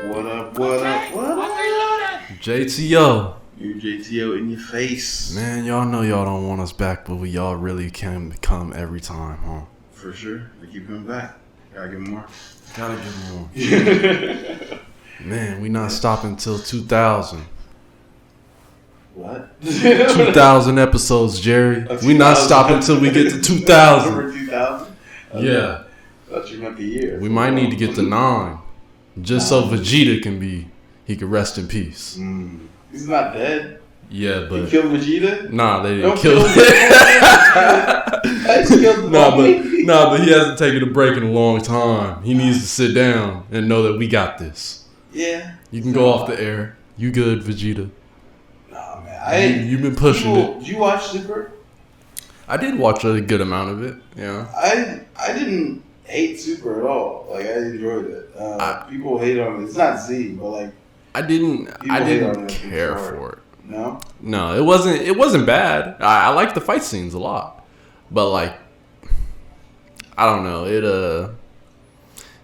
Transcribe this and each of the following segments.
What up, what up, what up? JTO. You're JTO in your face. Man, y'all know y'all don't want us back, but y'all really can come every time, huh? For sure. We keep coming back. Gotta get more. Gotta get more. Man, we not stopping till 2000. What? 2000 episodes, Jerry. We not stopping till we get to 2000. Over 2000? Yeah. I thought you meant the year. We might need to get to 9. Just so Vegeta he could rest in peace. He's not dead. Yeah, but... They killed Vegeta? Nah, they didn't Don't kill him. Nah, but he hasn't taken a break in a long time. He needs to sit down and know that we got this. Yeah. You can go off the air. You good, Vegeta? Nah, man. You've been pushing it. Did you watch Super? I did watch a good amount of it. Yeah. I didn't hate Super at all. Like, I enjoyed it. People hate on it. It's not Z, but like I didn't care for it. No, it wasn't bad. I liked the fight scenes a lot, but like I don't know,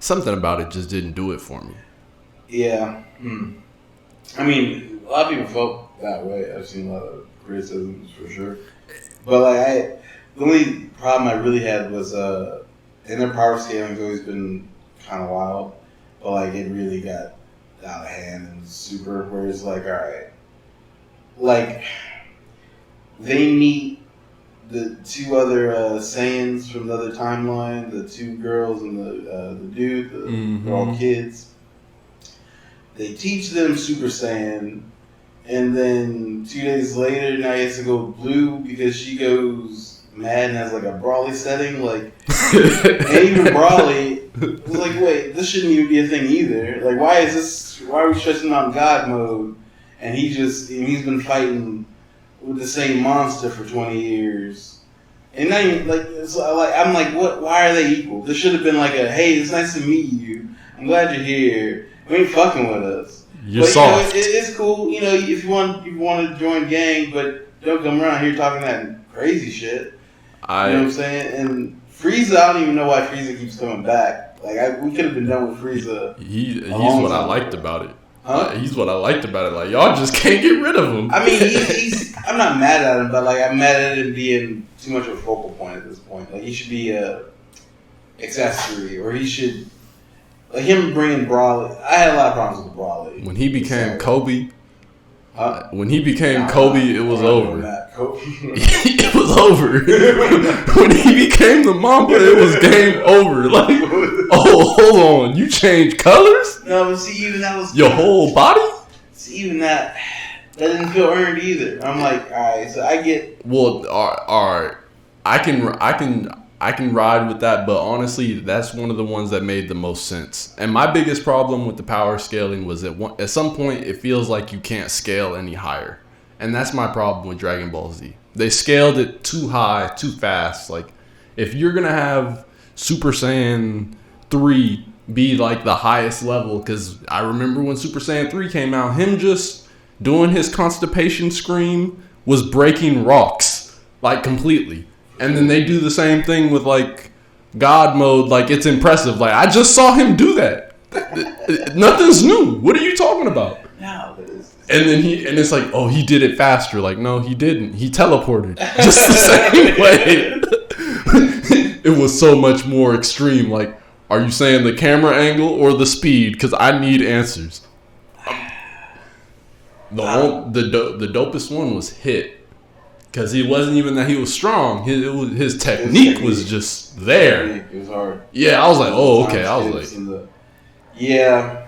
something about it just didn't do it for me. Yeah. I mean, a lot of people felt that way. I've seen a lot of criticisms for sure, but like the only problem I really had was and their power scaling's always been kind of wild, but like it really got out of hand and Super, where it's like, all right, like they meet the two other Saiyans from the other timeline, the two girls and the dude, they're all kids. They teach them Super Saiyan, and then 2 days later, now he has to go blue because she goes mad and has like a Brawly setting, like, and even Brawly was like, wait, this shouldn't even be a thing either. Like, why are we stressing on God mode? And he's been fighting with the same monster for 20 years. And not even, I'm like, what? Why are they equal? There should have been like hey, it's nice to meet you. I'm glad you're here. You ain't fucking with us. You're soft. It's cool, if you want to join gang, but don't come around here talking that crazy shit. You know what I'm saying? And Frieza, I don't even know why Frieza keeps coming back. Like, we could have been done with Frieza. He's what I liked about it. Huh? He's what I liked about it. Like, y'all just can't get rid of him. I mean, I'm not mad at him, but like, I'm mad at him being too much of a focal point at this point. Like, he should be a accessory, or he should, like, him bringing Brawly. I had a lot of problems with Brawly. When he became Kobe. When he became Kobe, it was over. Kobe. It was over. When he became the Mamba, it was game over. Like, oh, hold on, you changed colors? No, but see, even that was your whole body. See, even that didn't feel earned either. I'm like, all right, so I get. Well, all right, I can ride with that, but honestly, that's one of the ones that made the most sense. And my biggest problem with the power scaling was at some point it feels like you can't scale any higher. And that's my problem with Dragon Ball Z. They scaled it too high, too fast. Like, if you're going to have Super Saiyan 3 be like the highest level, because I remember when Super Saiyan 3 came out, him just doing his constipation scream was breaking rocks, like, completely. And then they do the same thing with, like, God mode. Like, it's impressive. Like, I just saw him do that. Nothing's new. What are you talking about? No. And then it's like, oh, he did it faster. Like, no, he didn't. He teleported. Just the same way. It was so much more extreme. Like, are you saying the camera angle or the speed? Because I need answers. The dopest one was Hit. Because it wasn't even that he was strong. His technique was just there. It was hard. Yeah, I was like, oh, okay. I was like... Yeah.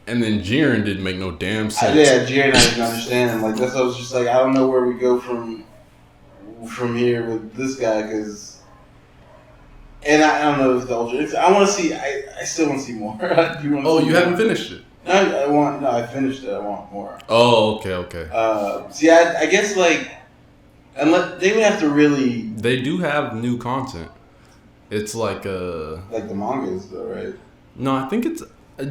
And then Jiren didn't make no damn sense. Jiren, I didn't understand him. Like, that's why I was just like, I don't know where we go from here with this guy, because... And I don't know if the Ultra... I want to see... I still want to see more. You haven't finished it? No, I finished it. I want more. Oh, okay. I guess, like... Unless they would have to really. They do have new content. It's like the mangas, though, right? No, I think it's.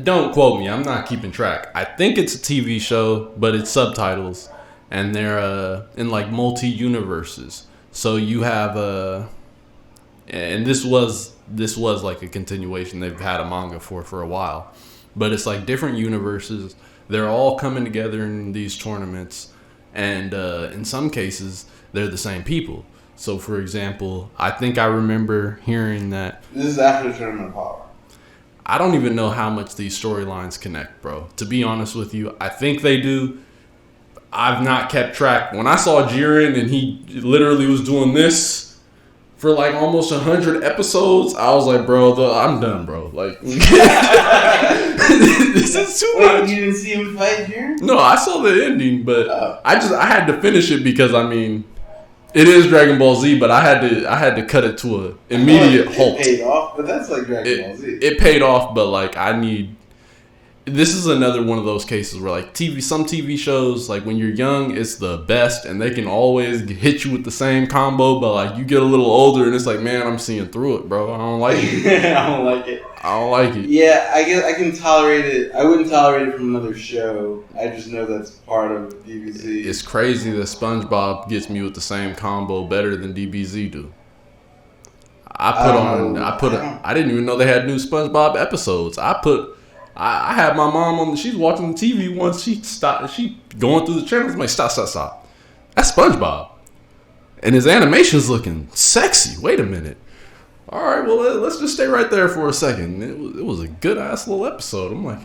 Don't quote me. I'm not keeping track. I think it's a TV show, but it's subtitles, and they're in like multi-universes. So you have and this was like a continuation. They've had a manga for a while, but it's like different universes. They're all coming together in these tournaments, and in some cases, they're the same people. So, for example, I think I remember hearing that... This is after the Tournament of Power. I don't even know how much these storylines connect, bro. To be honest with you, I think they do. I've not kept track. When I saw Jiren and he literally was doing this for like almost 100 episodes, I was like, bro, I'm done, bro. Like, this is too much. You didn't see him fight Jiren? No, I saw the ending, but I had to finish it because, I mean, it is Dragon Ball Z, but I had to cut it to an immediate halt. It paid off, but that's like Dragon Ball Z. It paid off, but like this is another one of those cases where like some TV shows, like when you're young, it's the best and they can always hit you with the same combo, but like you get a little older and it's like, man, I'm seeing through it, bro. I don't like it. I don't like it. I don't like it. Yeah, I guess I can tolerate it. I wouldn't tolerate it from another show. I just know that's part of DBZ. It's crazy that SpongeBob gets me with the same combo better than DBZ do. I didn't even know they had new SpongeBob episodes. I had my mom she's watching the TV once. She going through the channels. I'm like, stop. That's SpongeBob. And his animation's looking sexy. Wait a minute. All right, well, let's just stay right there for a second. It was a good-ass little episode. I'm like,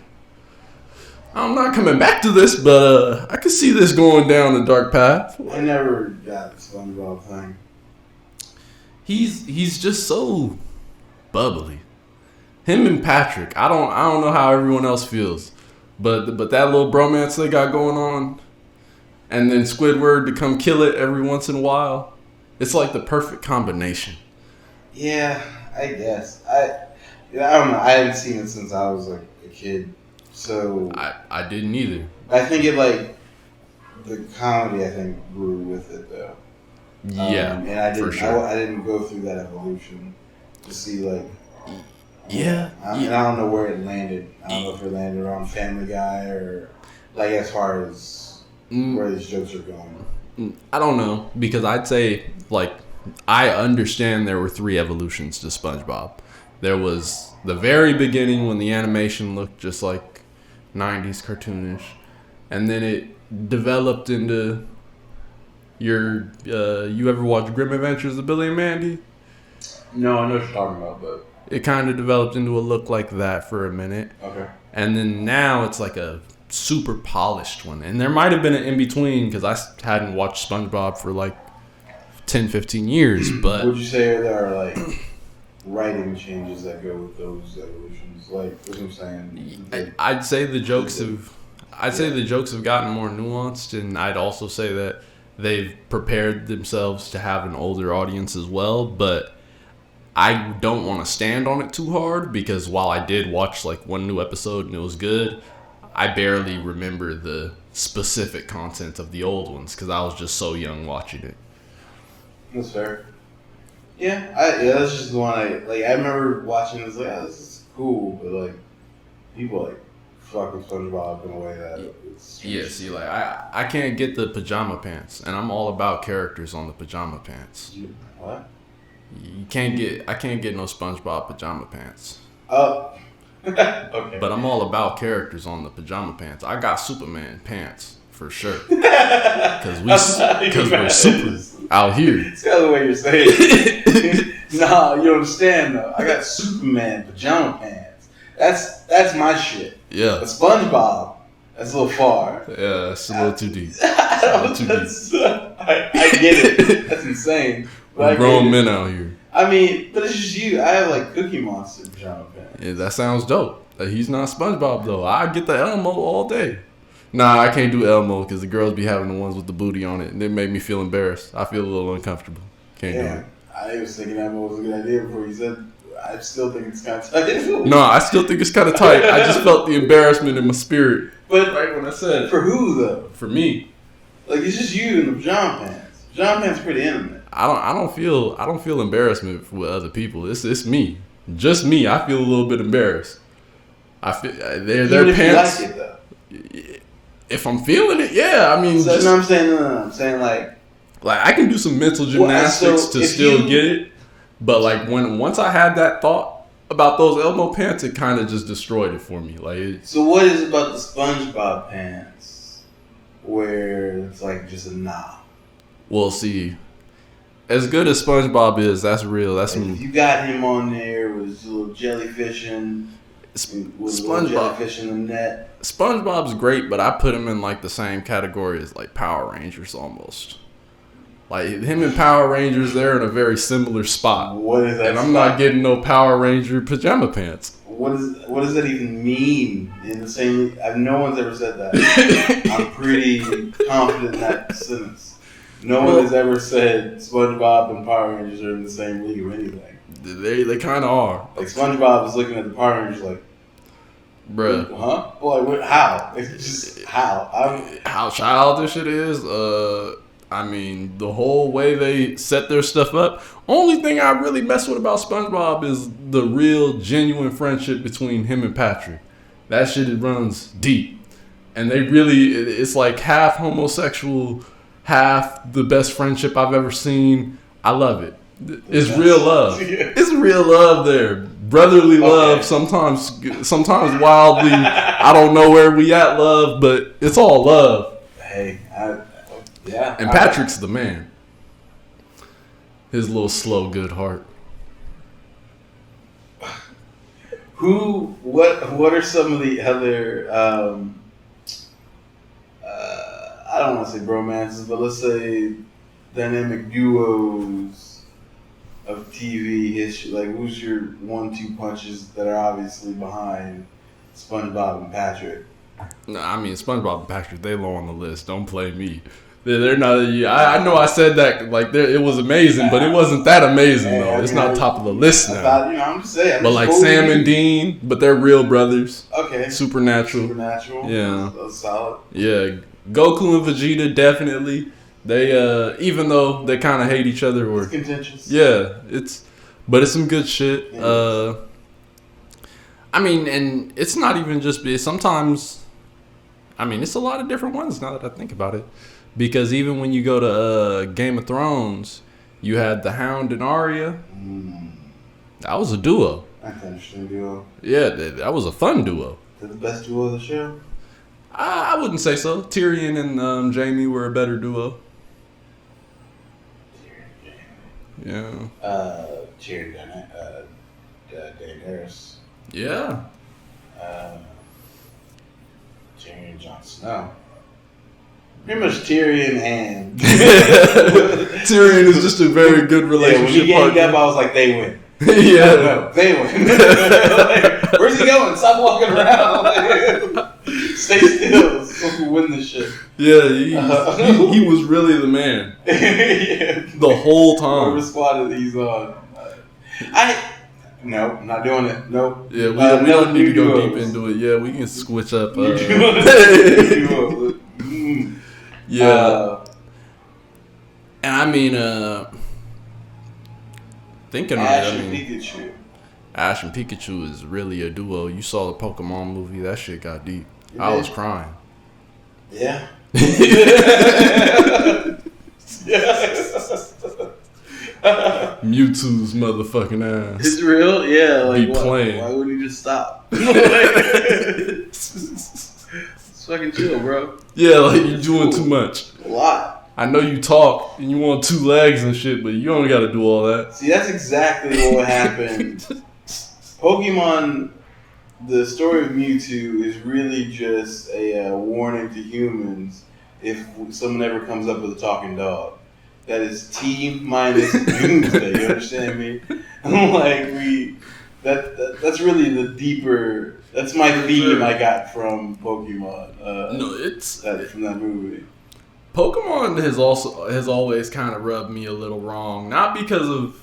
I'm not coming back to this, but I could see this going down a dark path. I never got the SpongeBob thing. He's just so bubbly. Him and Patrick, I don't know how everyone else feels, but that little bromance they got going on, and then Squidward to come kill it every once in a while, it's like the perfect combination. Yeah, I guess. I don't know. I haven't seen it since I was like a kid, so I didn't either. I think it like the comedy I think grew with it though. Yeah, and I didn't. For sure. I didn't go through that evolution to see like. Yeah. And I don't know where it landed. I don't know if it landed around Family Guy or like as far as where these jokes are going. I don't know, because I'd say like I understand there were 3 evolutions to SpongeBob. There was the very beginning when the animation looked just like 90s cartoonish, and then it developed into your you ever watch Grim Adventures of Billy and Mandy? No, I know what you're talking about, but it kind of developed into a look like that for a minute. Okay. And then now it's like a super polished one. And there might have been an in-between because I hadn't watched SpongeBob for like 10, 15 years. But would you say there are like writing changes that go with those evolutions? Like, what I'm saying? I'd say the jokes have gotten more nuanced, and I'd also say that they've prepared themselves to have an older audience as well. But I don't want to stand on it too hard because while I did watch like one new episode and it was good, I barely remember the specific content of the old ones because I was just so young watching it. That's fair. Yeah, that's just the one I remember watching. It's like, oh, this is cool, but like people like fuck with SpongeBob in a way that it's see, like I can't get the pajama pants, and I'm all about characters on the pajama pants. What? I can't get no SpongeBob pajama pants. Oh. Okay. But I'm all about characters on the pajama pants. I got Superman pants for sure. Because we're super out here. It's kind of the way you're saying it. Nah, you don't understand though. I got Superman pajama pants. That's my shit. Yeah. But SpongeBob, that's a little far. Yeah, that's a little too deep. I get it. That's insane. We're grown men out here. I mean, but it's just you. I have like Cookie Monster pajama pants. Yeah, that sounds dope. He's not SpongeBob though. I get the Elmo all day. Nah, I can't do Elmo because the girls be having the ones with the booty on it, and it made me feel embarrassed. I feel a little uncomfortable. Can't do it. I was thinking Elmo was a good idea before you said. I still think it's kind of tight. No, I still think it's kind of tight. I just felt the embarrassment in my spirit. But right when I said it. For who though? For me. Like it's just you in the pajama pants. Pajama pants are pretty intimate. I don't feel embarrassment with other people. It's me, just me. I feel a little bit embarrassed. I feel their pants. You like it though. If I'm feeling it, yeah. I mean, so that's what I'm saying. No, I'm saying like I can do some mental gymnastics to still get it. But like once I had that thought, about those Elmo pants, it kind of just destroyed it for me. Like, so what is it about the SpongeBob pants where it's like just a nah? We'll see. As good as SpongeBob is, that's real. That's like if you got him on there with his little jellyfishing, with a little jellyfish in the net. SpongeBob's great, but I put him in like the same category as like Power Rangers almost. Like him and Power Rangers, they're in a very similar spot. What is that? And I'm not getting no Power Ranger pajama pants. What does that even mean? In the same, no one's ever said that. I'm pretty confident in that sentence. No one has ever said SpongeBob and Power Rangers are in the same league or anything. They kind of are. Like SpongeBob is looking at the Power Rangers like, bruh. Huh? Well, like, how? It's just how? How childish it is. I mean, the whole way they set their stuff up. Only thing I really mess with about SpongeBob is the real, genuine friendship between him and Patrick. That shit, it runs deep. And they really, it's like half homosexual, half the best friendship I've ever seen. I love it. It's real love. It's real love there. Brotherly love, sometimes wildly, I don't know where we at love, but it's all love. Hey, yeah. And Patrick's the man. His little slow, good heart. What are some of the other, I don't want to say bromances, but let's say dynamic duos of TV history? Like, who's your 1-2 punches that are obviously behind SpongeBob and Patrick? No, I mean, SpongeBob and Patrick, they low on the list. Don't play me. They're not. I know I said that like it was amazing, but it wasn't that amazing though. It's not top of the list now. I'm just saying. But like Sam and Dean, but they're real brothers. Okay. Supernatural. Yeah. That's solid. Yeah. Goku and Vegeta definitely. They even though they kind of hate each other or it's contentious. Yeah, it's some good shit. Yeah. I mean, and it's not even just sometimes. I mean, it's a lot of different ones now that I think about it. Because even when you go to Game of Thrones, you had the Hound and Arya. That was a duo. That's an interesting duo. Yeah, that was a fun duo. Is that the best duo of the show? I wouldn't say so. Tyrion and Jaime were a better duo. Yeah. Tyrion, Daenerys. Yeah. Tyrion and Jon Snow. Pretty much Tyrion and Tyrion is just a very good relationship partner. When he gave up, I was like, they win. Yeah, no, they win. Like, where's he going? Stop walking around. Like, stay still. So we win this shit. Yeah, he was really the man. Yeah. The whole time. Whatever squad that he's on. No, I'm not doing it. Nope. Yeah, we don't need to go deep into it. Yeah, we can switch up. Yeah. And I mean, thinking of Ash it, and Pikachu. Ash and Pikachu is really a duo. You saw the Pokemon movie. That shit got deep. It I did. was crying. Yeah. Mewtwo's motherfucking ass. It's real? Yeah. Like, be playing. Why wouldn't he just stop? It's fucking chill, bro. Yeah, like you're doing too much. A lot. I know you talk and you want 2 legs and shit, but you don't got to do all that. See, that's exactly what happened. Pokemon, the story of Mewtwo is really just a warning to humans if someone ever comes up with a talking dog. That is T minus doomsday. You understand me? I'm like, that's really the deeper. That's my theme I got from Pokemon. No, it's from that movie. Pokemon has always kind of rubbed me a little wrong. Not because of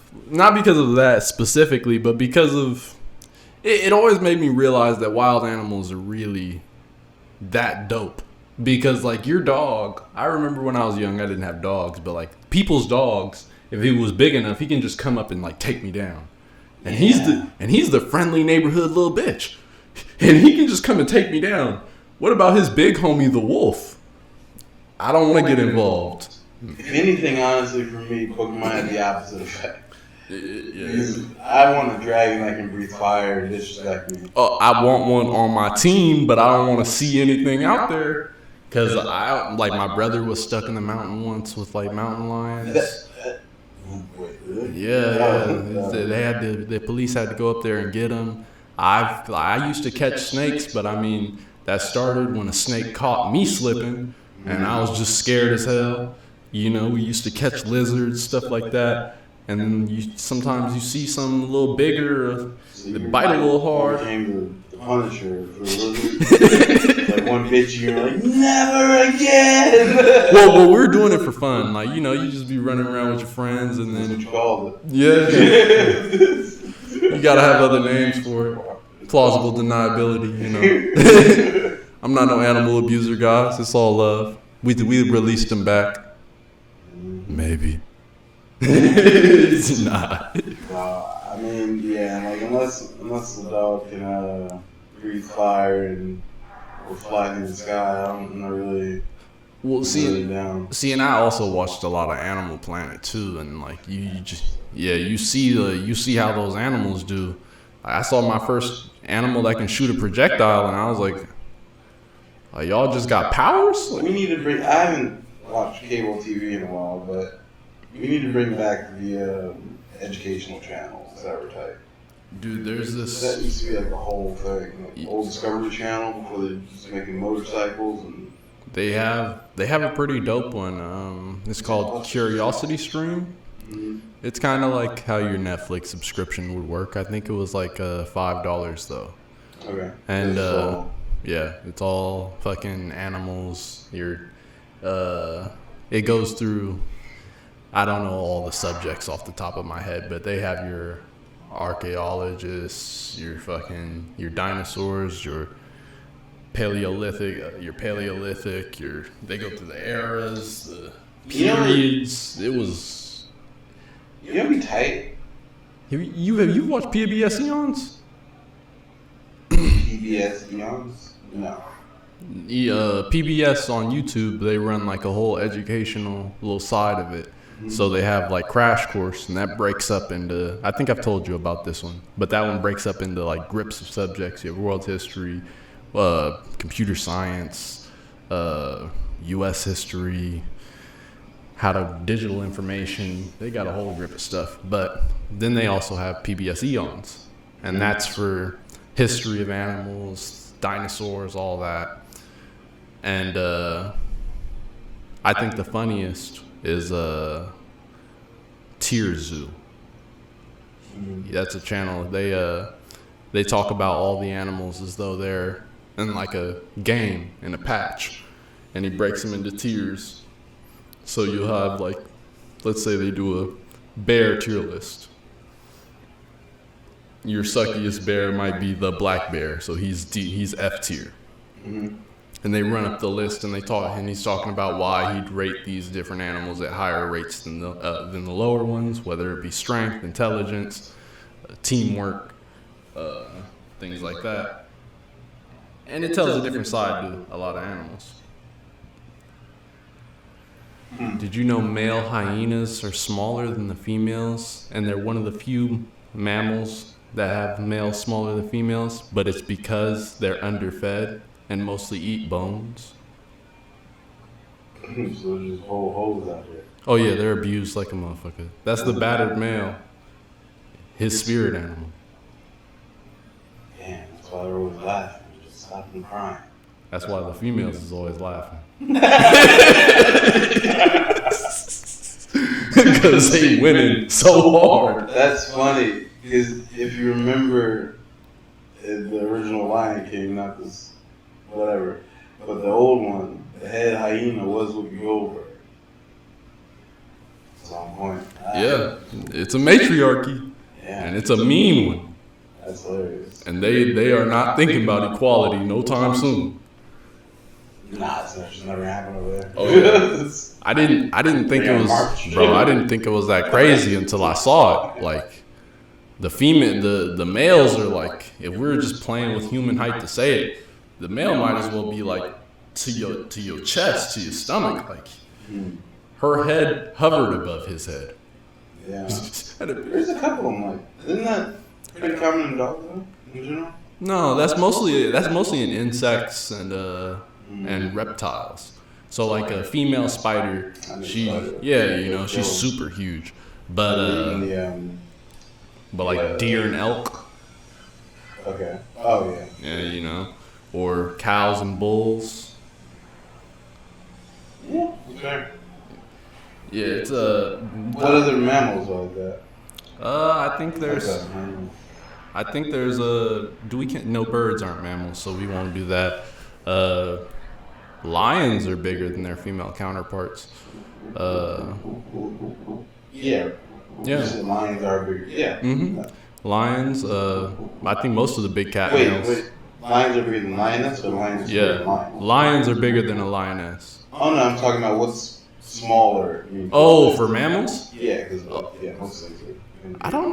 that specifically, but because of it always made me realize that wild animals are really that dope. Because like your dog, I remember when I was young, I didn't have dogs, but like people's dogs, if he was big enough, he can just come up and like take me down. And he's the friendly neighborhood little bitch. And he can just come and take me down. What about his big homie, the wolf? I don't want to get involved. If anything, honestly, for me, Pokemon had the opposite effect. Because I want a dragon that can breathe fire and disrespect me. Oh, I want one on my team, but I don't want to see anything out there. Cause like my brother was stuck in the mountain once with like mountain lions. Yeah. They had the police had to go up there and get him. I used to catch snakes, but I mean that started when a snake caught me slipping, and I was just scared as hell. You know, we used to catch lizards, stuff like that, and then sometimes you see something a little bigger, that bite a little hard. Became the Punisher for lizards. Like one bitch, you're like, never again. Well, we're doing it for fun. Like, you know, you just be running around with your friends, and That's then what you called it. yeah, you gotta have other names for it. Plausible deniability, you know. I'm not no animal abuser, guys. It's all love. We released them back. Maybe. It's not. I mean, yeah, like unless the dog can breathe fire and or fly in the sky, I'm not really. Well, down. And I also watched a lot of Animal Planet too, and like you see how those animals do. I saw my first animal that can shoot a projectile, and I was like, y'all just got powers? We need to bring. I haven't watched cable TV in a while, but we need to bring back the educational channels that were tight. Dude, there's this. That used to be like a whole thing. Like old Discovery Channel before they were just making motorcycles and. They have a pretty dope one. It's called Curiosity Stream. Mm-hmm. It's kind of like how your Netflix subscription would work. I think it was like $5 though. Okay. And yeah, it's all fucking animals. It goes through. I don't know all the subjects off the top of my head, but they have your archaeologists, your dinosaurs, your Paleolithic, they go through the eras, the periods. It was. You know, be tight. Have you watched PBS Eons? PBS Eons? No. PBS on YouTube, they run like a whole educational little side of it. So they have like Crash Course, and that breaks up into. I think I've told you about this one, but that one breaks up into like grips of subjects. You have world history, computer science, U.S. history, how to digital information. They got a whole grip of stuff. But then they also have PBS Eons, and that's for history of animals, dinosaurs, all that. And I think the funniest is Tier Zoo. That's a channel. They talk about all the animals as though they're in like a game in a patch, and he breaks them into tiers. So you'll have like, let's say they do a bear tier list. Your suckiest bear might be the black bear, so he's F tier. Mm-hmm. And they run up the list, and he's talking about why he'd rate these different animals at higher rates than the lower ones, whether it be strength, intelligence, teamwork, things like that. And it tells a different side to a lot of animals. Did you know male hyenas are smaller than the females, and they're one of the few mammals that have males smaller than females, but it's because they're underfed and mostly eat bones? So there's just whole holes out there. Oh yeah, they're abused like a motherfucker. That's the battered male. His spirit animal. Damn, that's why they're always laughing. Just stop them crying. That's why the females is always laughing. Because they winning so hard. That's funny, because if you remember the original Lion King, not this whatever, but the old one, the head hyena was Whoopi Goldberg. That's on point. Yeah, it's a matriarchy, and it's a mean one. That's hilarious. And they are not thinking about equality no time soon. Nah, it's just never happened over there. Oh yeah. I didn't think it was, bro. I didn't think it was that crazy until I saw it. Like the males are like, if we were just playing with human height to say it, the male might as well be like to your chest, to your stomach. Like her head hovered above his head. Yeah. There's a couple of them like. Isn't that pretty common in dogs though, in general? No, that's mostly in insects and reptiles. So like a female spider, she's super huge, but like deer and elk. Okay. Oh yeah. Yeah, or cows and bulls. Yeah. Okay. Yeah, it's What other mammals are like that? I think there's no, birds aren't mammals, so we won't do that. Lions are bigger than their female counterparts. Yeah. Yeah. Lions are bigger. Yeah. Mm-hmm. Lions. I think most of the big cat males. Wait. Lions are bigger than lioness, or lions are bigger than lions? Lions are bigger than a lioness. Oh no, I'm talking about what's smaller. For mammals? Yeah, because most things are. I don't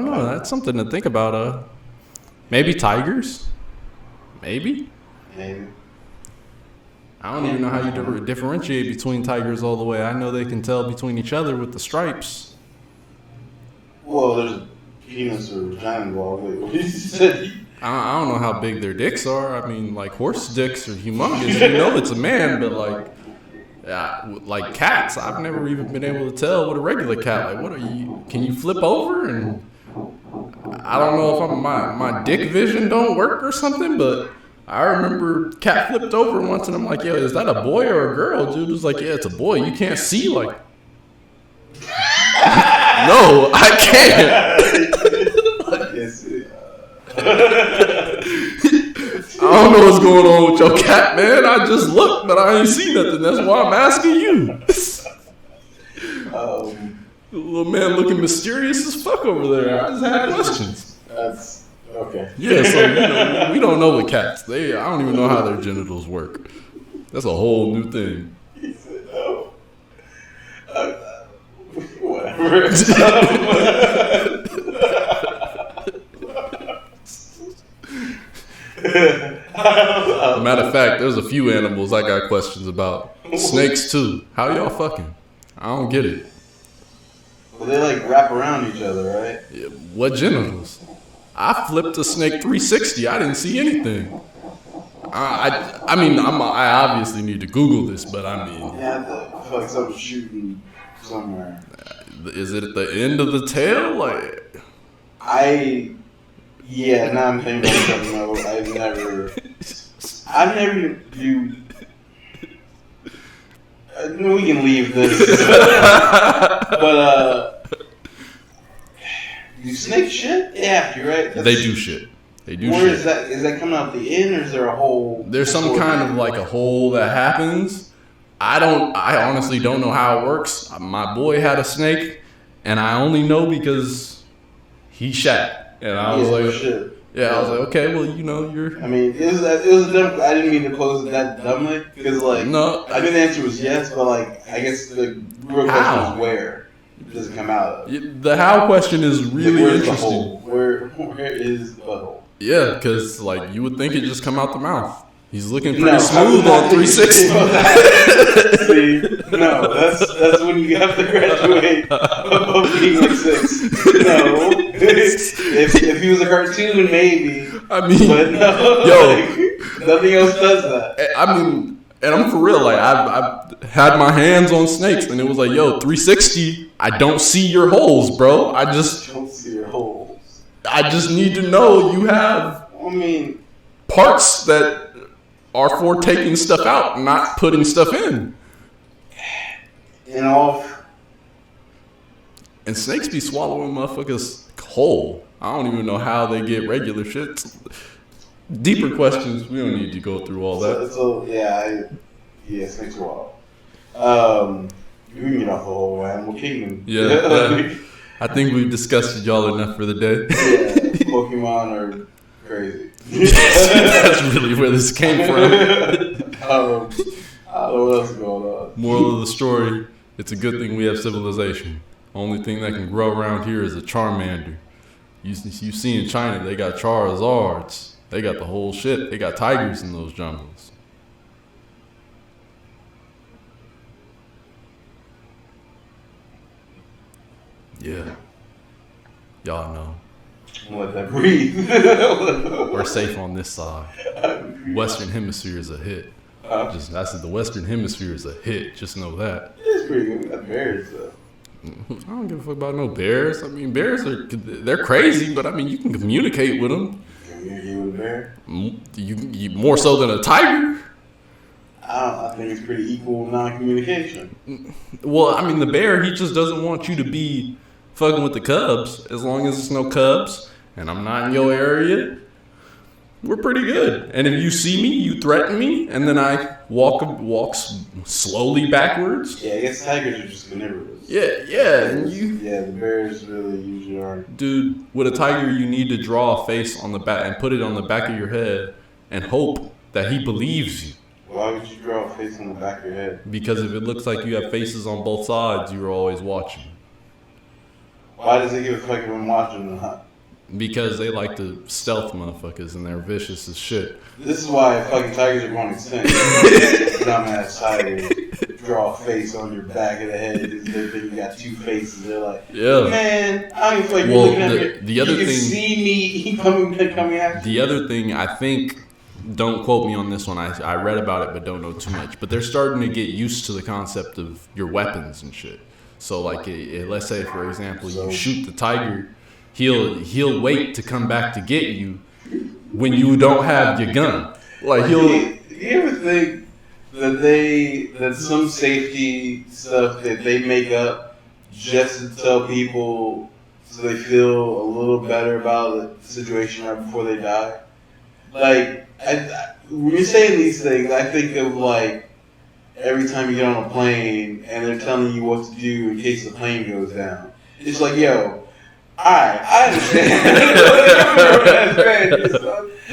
know. That's something to think about. Maybe tigers. Maybe. I don't even know how you differentiate between tigers all the way. I know they can tell between each other with the stripes. Well, there's penis or vagina involved. Wait, what did you say? I don't know how big their dicks are. I mean, like horse dicks are humongous. You know it's a man, but like cats, I've never even been able to tell what a regular cat. Like, what are you? Can you flip over? And I don't know if my dick vision don't work or something, but I remember cat flipped over once, and I'm like, yo, is that a boy or a girl? Dude was like, yeah, it's a boy. You can't see like. No, I can't. I don't know what's going on with your cat, man. I just looked, but I ain't see nothing. That's why I'm asking you. Little man looking mysterious as fuck over there. I just had questions. That's okay. Yeah, so we don't know with cats. I don't even know how their genitals work. That's a whole new thing. He said no. Whatever. Matter of fact, there's a few animals I got questions about. Snakes too. How y'all fucking? I don't get it. Well, they like wrap around each other, right? Yeah, what genitals? I flipped a snake 360. I didn't see anything. I mean, I obviously need to Google this, but I mean, yeah, I feel like something's shooting somewhere. Is it at the end of the tail? Like, now I'm thinking about something. No, I've never do. We can leave this, but do snakes shit? Yeah, you're right. They do shit. They do. Where shit. is that? Is that coming out the end, or is there a hole? There's some kind of like a hole that happens. I honestly don't know how it works. My boy had a snake, and I only know because he shat, and I was like, shit. Yeah, I was like, okay, well, you're. I mean, it was dumb. I didn't mean to pose it that dumbly because, no, I knew the answer was yes, but I guess the real question is where does it come out of? The how question is really interesting. The hole? Where is the hole? Yeah, because you would think it just come out the mouth. He's looking pretty smooth on 360. See, no, that's when you have to graduate above being like 6. No, if he was a cartoon, maybe. I mean, but no, nothing else does that. I mean, and I'm for real. I've had my hands on snakes, and it was like, yo, 360. I don't see your holes, bro. I just don't see your holes. I just need to know you have. Parts that are for taking stuff out, not putting stuff in. And snakes be swallowing motherfuckers whole. I don't even know how they get regular shit. Deeper questions. We don't need to go through all that. Snakes are wild. You can get off the whole animal kingdom. Yeah. I think we've discussed y'all enough for the day. Yeah, Pokemon are crazy. That's really where this came from. I don't know what else is going on. Moral of the story, it's a good thing we have civilization. Only thing that can grow around here is a Charmander. You see in China, they got Charizards. They got the whole shit. They got tigers in those jungles. Yeah. Y'all know. Let that breathe. We're safe on this side. Western Hemisphere is a hit. I said the Western Hemisphere is a hit. Just know that. It's pretty good. We got bears, though. I don't give a fuck about no bears. I mean, they're crazy, but I mean, you can communicate with them. Communicate with a bear? You more so than a tiger. I think it's pretty equal non-communication. Well, I mean, the bear, he just doesn't want you to be fucking with the cubs. As long as there's no cubs and I'm not in your area, we're pretty good. And if you see me, you threaten me, and then I walk slowly backwards. Yeah, I guess tigers are just carnivorous. Yeah. And the bears really usually aren't. Dude, with a tiger, you need to draw a face on the back and put it on the back of your head and hope that he believes you. Why would you draw a face on the back of your head? Because if it looks like you have faces on both sides, you're always watching. Why does it give a fuck if I'm watching or not? Because they like to stealth motherfuckers and they're vicious as shit. This is why fucking tigers are going extinct. Dumbass tigers draw a face on your back of the head. They think you got two faces. They're like, yeah. Man, I don't even feel like well, you're looking at me. The other you thing, can see me coming at you. The other thing, I think, don't quote me on this one. I read about it, but don't know too much. But they're starting to get used to the concept of your weapons and shit. So, like, let's say, for example, you shoot the tiger, he'll wait to come back to get you when you don't have your gun. Like, Do you ever think that some safety stuff that they make up just to tell people so they feel a little better about the situation right before they die? Like, when you're saying these things, I think of like every time you get on a plane and they're telling you what to do in case the plane goes down. It's like, yo, alright, I understand.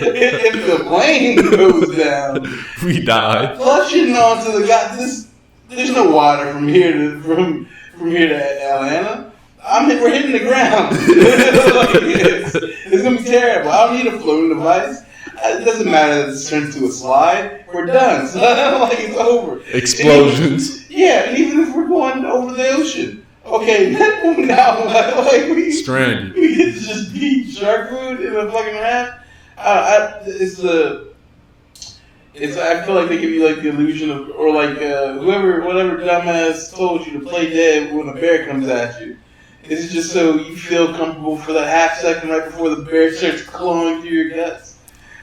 If the plane goes down, we die. Clutching onto the guy. There's no water from here to Atlanta. We're hitting the ground. It's gonna be terrible. I don't need a floating device. It doesn't matter that it's turned to a slide. We're done. So like it's over. Explosions. And even if we're going over the ocean, okay, now like we stranded. We get to just eat shark food in a fucking raft. I feel like they give you like the illusion of, or like whatever dumbass told you to play dead when a bear comes at you. It's just so you feel comfortable for that half second right before the bear starts clawing through your guts.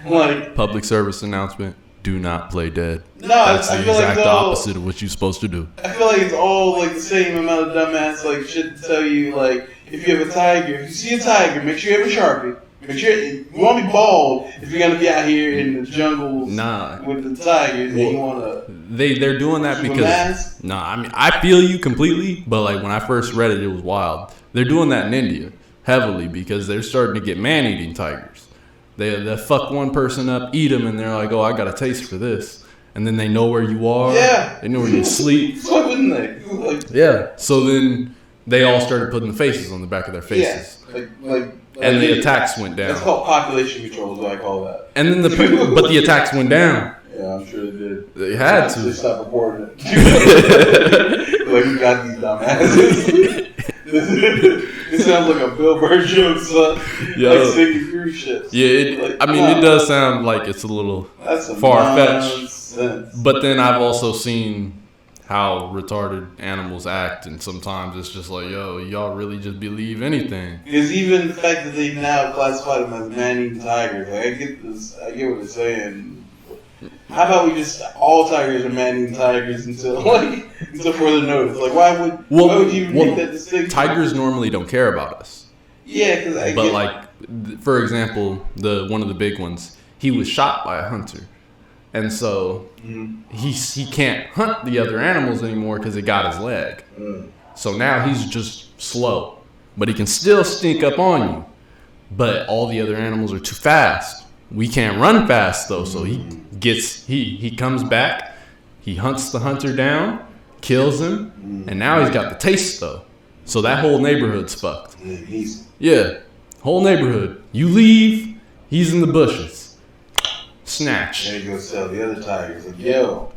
Like, public service announcement: do not play dead. No, that's I the feel exact like opposite of what you're supposed to do. I feel like it's all like the same amount of dumbass like shit to tell you. Like, if you have a tiger, if you see a tiger, make sure you have a Sharpie. Make sure you want to be bald if you're gonna be out here in the jungles with the tigers. Well, you wanna they're doing that because I mean I feel you completely, but like when I first read it, it was wild. They're doing that in India heavily because they're starting to get man-eating tigers. They fuck one person up, eat them, and they're like, oh, I got a taste for this. And then they know where you are. Yeah. They know where you sleep. Why wouldn't they? Like, yeah. So then they all started putting the faces on the back of their faces. Yeah. And the attacks went down. That's called population control is what I call that. And then but the attacks went down. Yeah, I'm sure they did. They had to. They stopped reporting it. Like, we got these dumbasses. It sounds like a Bill Burr joke, son. Like singing cruise ships. Yeah, it does sound like it's a little far-fetched. But then I've also seen how retarded animals act, and sometimes it's just like, yo, y'all really just believe anything. Because even the fact that they now classify them as man-eating tigers, like, I get what they're saying. How about we just all tigers are man-eating tigers until further notice? Like, why would you make that distinction? Tigers normally don't care about us. Yeah, because like, for example, one of the big ones, he was shot by a hunter, and so he can't hunt the other animals anymore because it got his leg. So now he's just slow, but he can still sneak up on you. But all the other animals are too fast. We can't run fast though, so he comes back, he hunts the hunter down, kills him, and now he's got the taste though. So that whole neighborhood's fucked. Yeah, whole neighborhood. You leave, he's in the bushes. Snatch. There you go, tell the other tigers like, yo.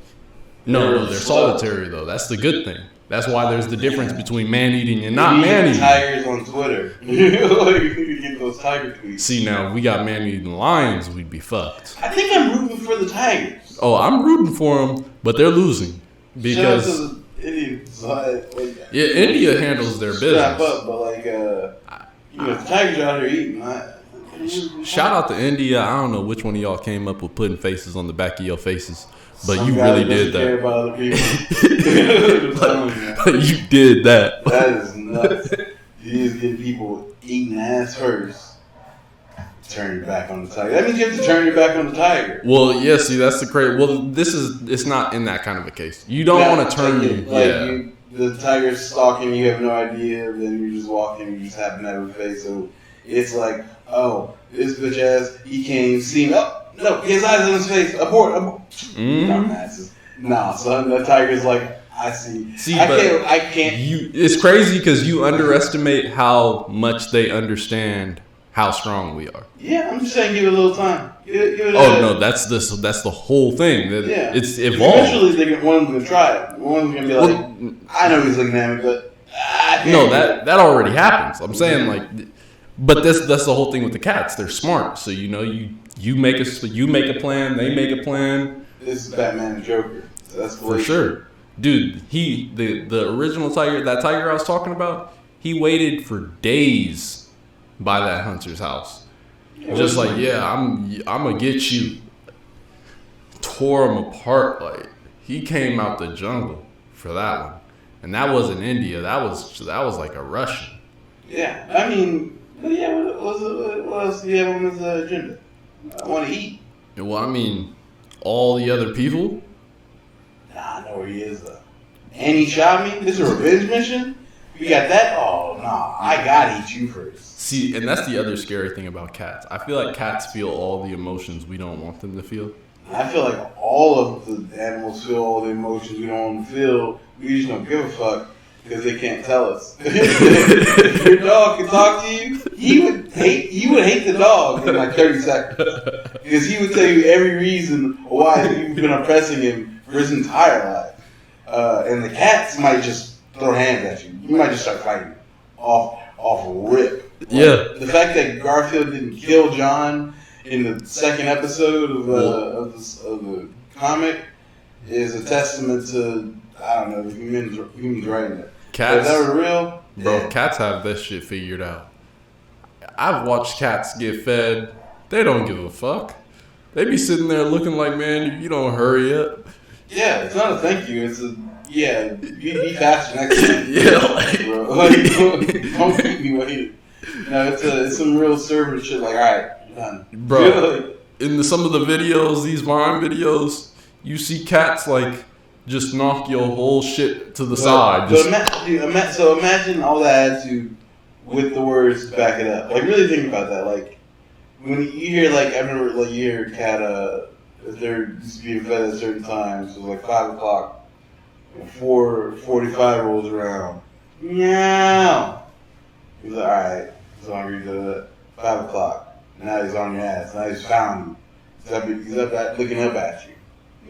No, they're solitary though. That's the good thing. That's why there's the difference between man-eating and not You man-eating. tigers on Twitter. Like, you get those tiger tweets. See, now, if we got man-eating lions, we'd be fucked. I think I'm rooting for the Tigers. Oh, I'm rooting for them, but they're losing. Because... Shout out to the Indians. Yeah, India handles their business. Strap up, but like, the Tigers are out here eating. Shout out to India. I don't know which one of y'all came up with putting faces on the back of your faces, but Some you guy really doesn't did care that. about other people. But you did that. That is nuts. You just get people eating ass first. Turn your back on the tiger. That means you have to turn your back on the tiger. Well, yeah. See, that's the crazy. Well, it's not in that kind of a case. You don't want to turn the tiger's stalking. You have no idea. Then you're just walking. You just happen to have a face. So it's like, oh, this bitch ass. He can't even see me. Oh no, he has eyes on his face. Abort. Dumbasses. Nah, son. The tiger's like, I see. I can't. It's crazy because you underestimate how much they understand how strong we are. Yeah, I'm just saying, give it a little time. Give it no, that's the whole thing. Yeah. It's evolved. Eventually, one of them gonna try it. One of them gonna be like, I know he's looking at me, but no, that already happens. I'm saying but that's the whole thing with the cats. They're smart, so you make a plan, they make a plan. This is Batman and Joker. So that's for sure, dude. The original tiger, that tiger I was talking about, he waited for days by that hunter's house. Just like, I'm gonna get you. Tore him apart. Like, he came out the jungle for that one. And that wasn't India. That was like a Russian. Yeah. I mean, what else do you have on this agenda? I want to eat. Well, I mean, all the other people. Nah, I know where he is though. And he shot me? This is a revenge mission? You got that? Oh, nah. I gotta eat you first. See, and that's the other scary thing about cats. I feel like cats feel all the emotions we don't want them to feel. I feel like all of the animals feel all the emotions we don't want to feel. We just don't give a fuck because they can't tell us. If your dog could talk to you, you would hate the dog in like 30 seconds. Because he would tell you every reason why you've been oppressing him for his entire life. And the cats might just throw hands at you. You might just start fighting off rip. Like, yeah. The fact that Garfield didn't kill John in the second episode of the comic is a testament to, I don't know, the humans writing it. Cats, if that were real, bro, cats have this shit figured out. I've watched cats get fed. They don't give a fuck. They be sitting there looking like, man, if you don't hurry up. Yeah, it's not a thank you. It's a, be faster next time. Yeah, like, bro. Like, don't keep me waiting. No, it's some real servant shit. Like, all right, done. Bro, in some of the videos, these Vine videos, you see cats like just knock your whole shit to the side. So imagine all that attitude with the words to back it up. Like, really think about that. Like, when you hear, like, I remember, like, you hear a cat, if they're just being fed at certain times, so like 5 o'clock, 4:45 rolls around. Meow. He's like, all right, he's hungry to 5 o'clock. Now he's on your ass. Now he's found you. He's up looking up at you.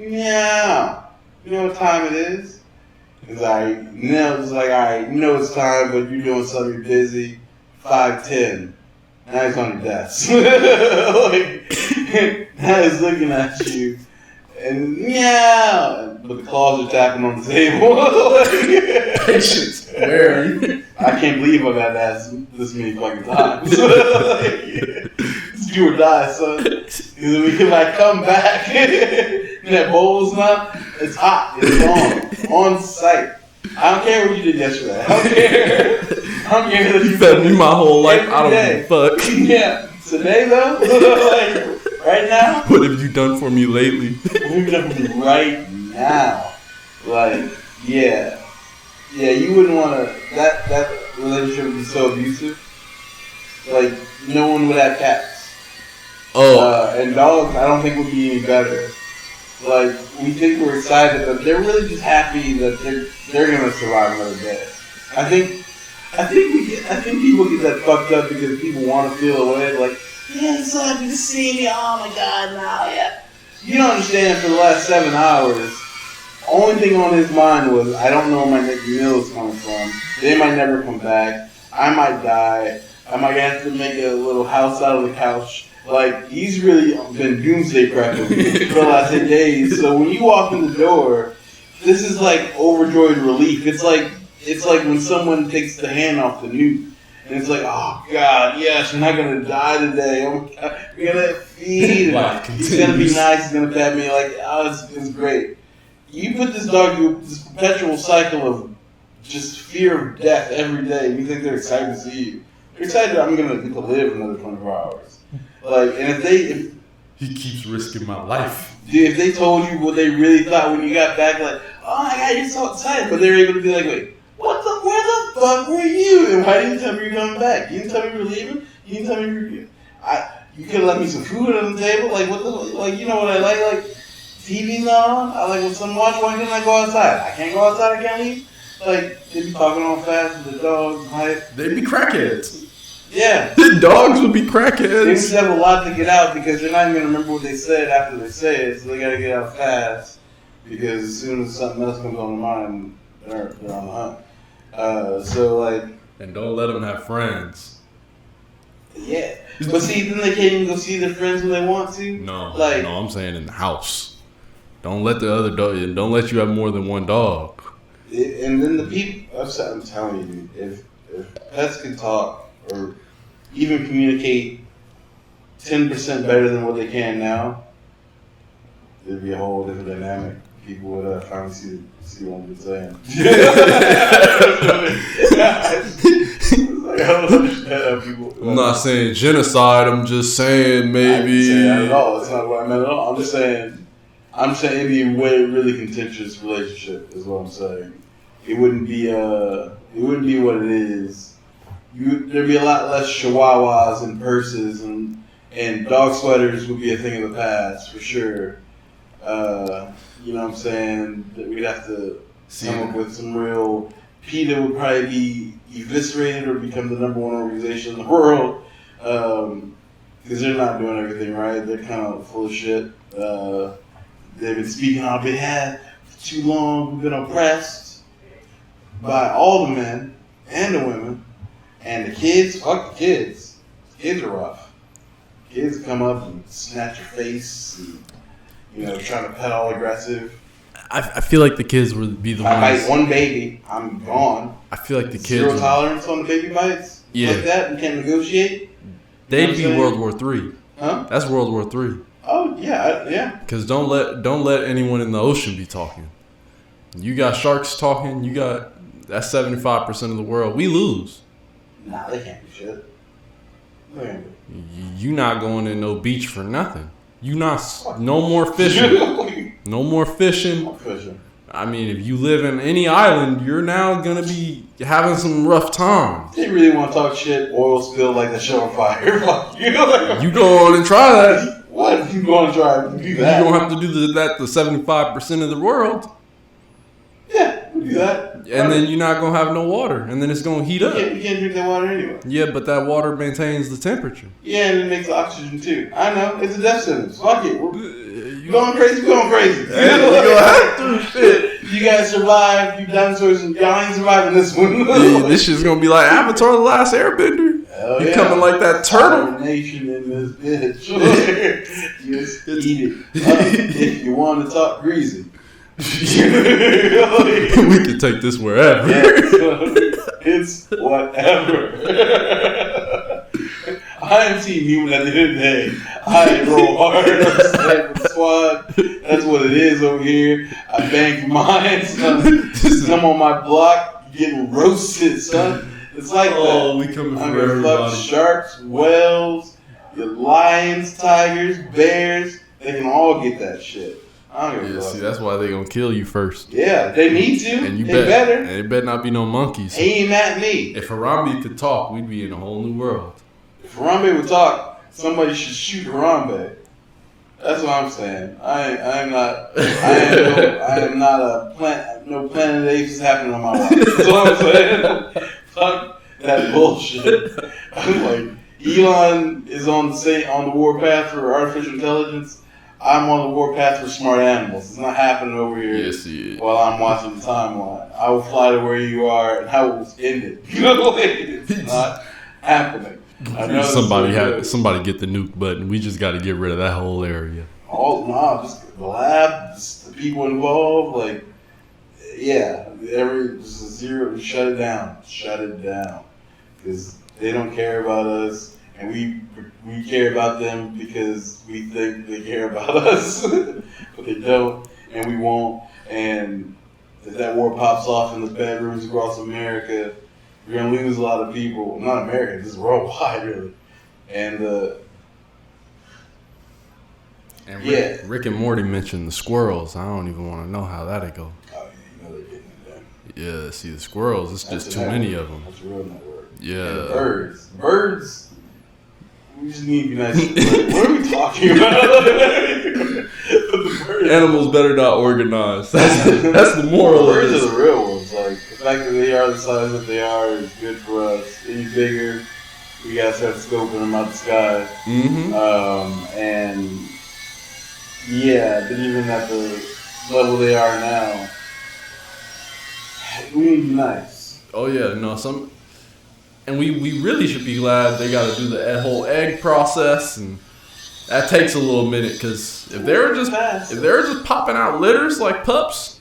Meow. You know what time it is? He's like, now it's like, all right, you know it's time, but you're doing something, you're busy. 5:10. Now he's on your desk. Now he's looking at you. And meow! But the claws are tapping on the table. Patience. Where are you? I can't believe I've had that this many fucking times. It's do or die, son. Because if I come back and that bowl's not, it's hot. It's on site. I don't care what you did yesterday. I don't care. I don't care that you fed me my whole life. I don't give a fuck. Yeah. Today, though, like, right now. What have you done for me lately? What have you done for me right now? Like, yeah. Yeah, you wouldn't want to. That relationship would be so abusive. Like, no one would have cats. Oh. And dogs, I don't think would be any better. Like, we think we're excited, but they're really just happy that they're gonna survive another day. I think people get that fucked up because people want to feel away. Like, yeah, he's so happy to see me. Oh my god, now, yeah. You don't understand. For the last 7 hours, only thing on his mind was, I don't know where my next meal is coming from. They might never come back. I might die. I might have to make a little house out of the couch. Like, he's really been doomsday prepping for the last 8 days. So when you walk in the door, this is like overjoyed relief. It's like when someone takes the hand off the nuke. And it's like, oh God, yes, you're not gonna die today. Oh my God, we're gonna feed him. He's gonna be nice. He's gonna pet me. Like, oh, it's great. You put this dog through this perpetual cycle of just fear of death every day. And you think they're excited to see you. They're excited that I'm gonna get to live another 24 hours. Like, and if he keeps risking my life. Dude, if they told you what they really thought when you got back, like, oh my God, you're so excited, but they were able to be like, wait. Where the fuck were you? And why didn't you tell me you were coming back? You didn't tell me you were leaving? You didn't tell me you could have left me some food on the table? Like, what the, like, you know what I like? Like, TV's not on? I like when someone watch, why can't I go outside? I can't go outside, I can't leave? Like, they be talking all fast with the dogs, like. They'd be crackheads. Yeah. The dogs would be crackheads. They just have a lot to get out because they're not even going to remember what they said after they say it, so they got to get out fast because as soon as something else comes on their mind, they're on the hunt. So like, and don't let them have friends. Yeah, but see, then they can't even go see their friends when they want to. No, I'm saying in the house. Don't let the other dog. Don't let you have more than one dog. And then the people. I'm telling you, dude, if pets could talk or even communicate 10% better than what they can now, there'd be a whole different dynamic. People would finally see what I'm saying. I don't understand how people. I'm not saying genocide. I'm just saying maybe. I didn't say that at all. That's not what I meant at all. I'm saying it'd be a really contentious relationship. Is what I'm saying. It wouldn't be what it is. There'd be a lot less chihuahuas and purses and dog sweaters would be a thing of the past for sure. You know what I'm saying? That we'd have to come up with some real. PETA would probably be eviscerated or become the #1 organization in the world because they're not doing everything right. They're kind of full of shit. They've been speaking on our behalf for too long. We've been oppressed by all the men and the women and the kids. Fuck the kids. Kids are rough. Kids come up and snatch your face and, trying to pet all aggressive. I feel like the kids would be the ones. I bite one baby, I'm gone. I feel like the kids. Zero tolerance on the baby bites. Yeah. Like that, you can't negotiate. They'd be World War III. Huh? That's World War III. Oh yeah. Because don't let anyone in the ocean be talking. You got sharks talking. You got that's 75% of the world. We lose. Nah, they can't do shit. You not going to no beach for nothing. You not no more fishing. No more fishing. I mean, if you live in any island, you're now gonna be having some rough times. They really want to talk shit. Oil spill like the show on fire. Fuck you. You go on and try that. What? You going to try to do that? You don't have to do that to 75% of the world. Yeah, we do that. And then you're not gonna have no water, and then it's gonna heat up. You can't drink that water anyway. Yeah, but that water maintains the temperature. Yeah, and it makes oxygen too. I know. It's a death sentence. Fuck it. You going crazy? We're going crazy. Hey, you gonna have to shit. You guys survived. You dinosaurs, y'all ain't surviving this one. This shit's gonna be like Avatar: The Last Airbender. Hell you yeah. Coming like that turtle. Nation in this bitch. Just eat it. If you want to talk greasy. We can take this wherever. It's whatever. I am Team Human at the end of the day. I roll hard. I'm staying with the squad. That's what it is over here. I bang for mine, son. Come on my block, getting roasted, son. It's like that. We coming for everybody. Sharks, whales, your lions, tigers, bears. They can all get that shit. See, that's why they gonna kill you first. Yeah, they need to. And they better. And it better not be no monkeys. Aim at me. If Harambe could talk, we'd be in a whole new world. If Harambe would talk, somebody should shoot Harambe. That's what I'm saying. I am not a plant. No Planet Apes is happening on my watch. That's what I'm saying. Fuck that bullshit. I'm like, Elon is on the warpath for artificial intelligence. I'm on the warpath for smart animals. It's not happening over here Yes, yeah. while I'm watching the timeline. I will fly to where you are and I will end it. You know, like, it's not happening. I know Somebody get the nuke button. We just got to get rid of that whole area. Just the lab, just the people involved, like, yeah, just a zero, shut it down, because they don't care about us, and we care about them because we think they care about us, but they don't, and we won't, and if that war pops off in the bedrooms across America, we're gonna lose a lot of people, not America, just worldwide, really, and Rick and Morty mentioned the squirrels. I don't even want to know how that'd go. Oh, you know they're getting it done. Yeah, see the squirrels. It's just too many of them. That's a real network. Yeah. And birds. We just need to be nice. Like, what are we talking about? Animals better not organize. That's the moral. Birds are the real ones. Like the fact that they are the size that they are is good for us. Any bigger, we gotta start scoping them out the sky. Mm-hmm. And yeah, but even at the level they are now, we need to be nice. Oh yeah, and we really should be glad they got to do the whole egg process, and that takes a little minute because if they're just popping out litters like pups,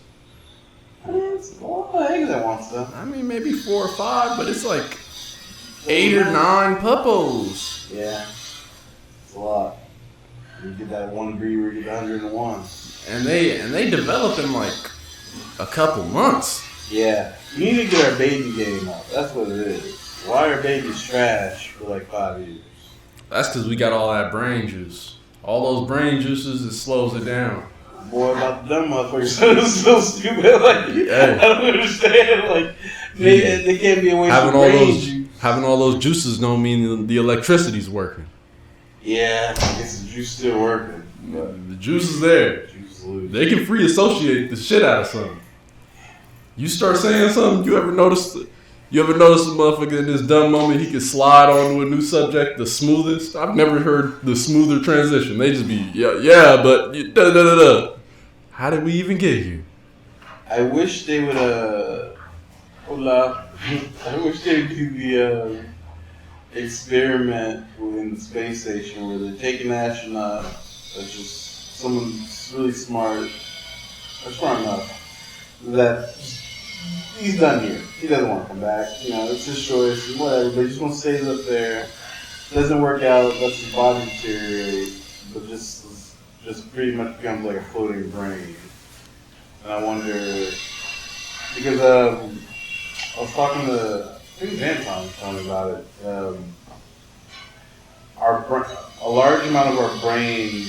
I mean, it's a lot of eggs at once though. I mean maybe 4 or 5, but it's like 8 or 9 puppos. Yeah, it's a lot. You get that 1 degree where you get 101. And they develop in like a couple months. Yeah, you need to get our baby game up. That's what it is. Why are babies trash for like 5 years? That's because we got all that brain juice. All those brain juices, it slows it down. Boy, about the dumb motherfuckers, it's so stupid. Like, I don't understand. Like, they can't be a waste of brain juice. Having all those juices don't mean the electricity's working. Yeah, I guess the juice still working. The juice is there. They can free associate the shit out of something. You start saying something, you ever notice a motherfucker in this dumb moment, he can slide onto a new subject the smoothest? I've never heard the smoother transition. They just be, yeah, but da-da-da-da. How did we even get here? I wish they would, I wish they would do the, experiment in the space station where they take an astronaut that's just someone really smart, or smart enough, that he's done here. He doesn't want to come back. You know, it's his choice, whatever, but he just wants to stay up there. Doesn't work out, lets his body deteriorate, but just pretty much becomes like a floating brain. And I wonder, because I was talking to, I think Anton was telling me about it. A large amount of our brain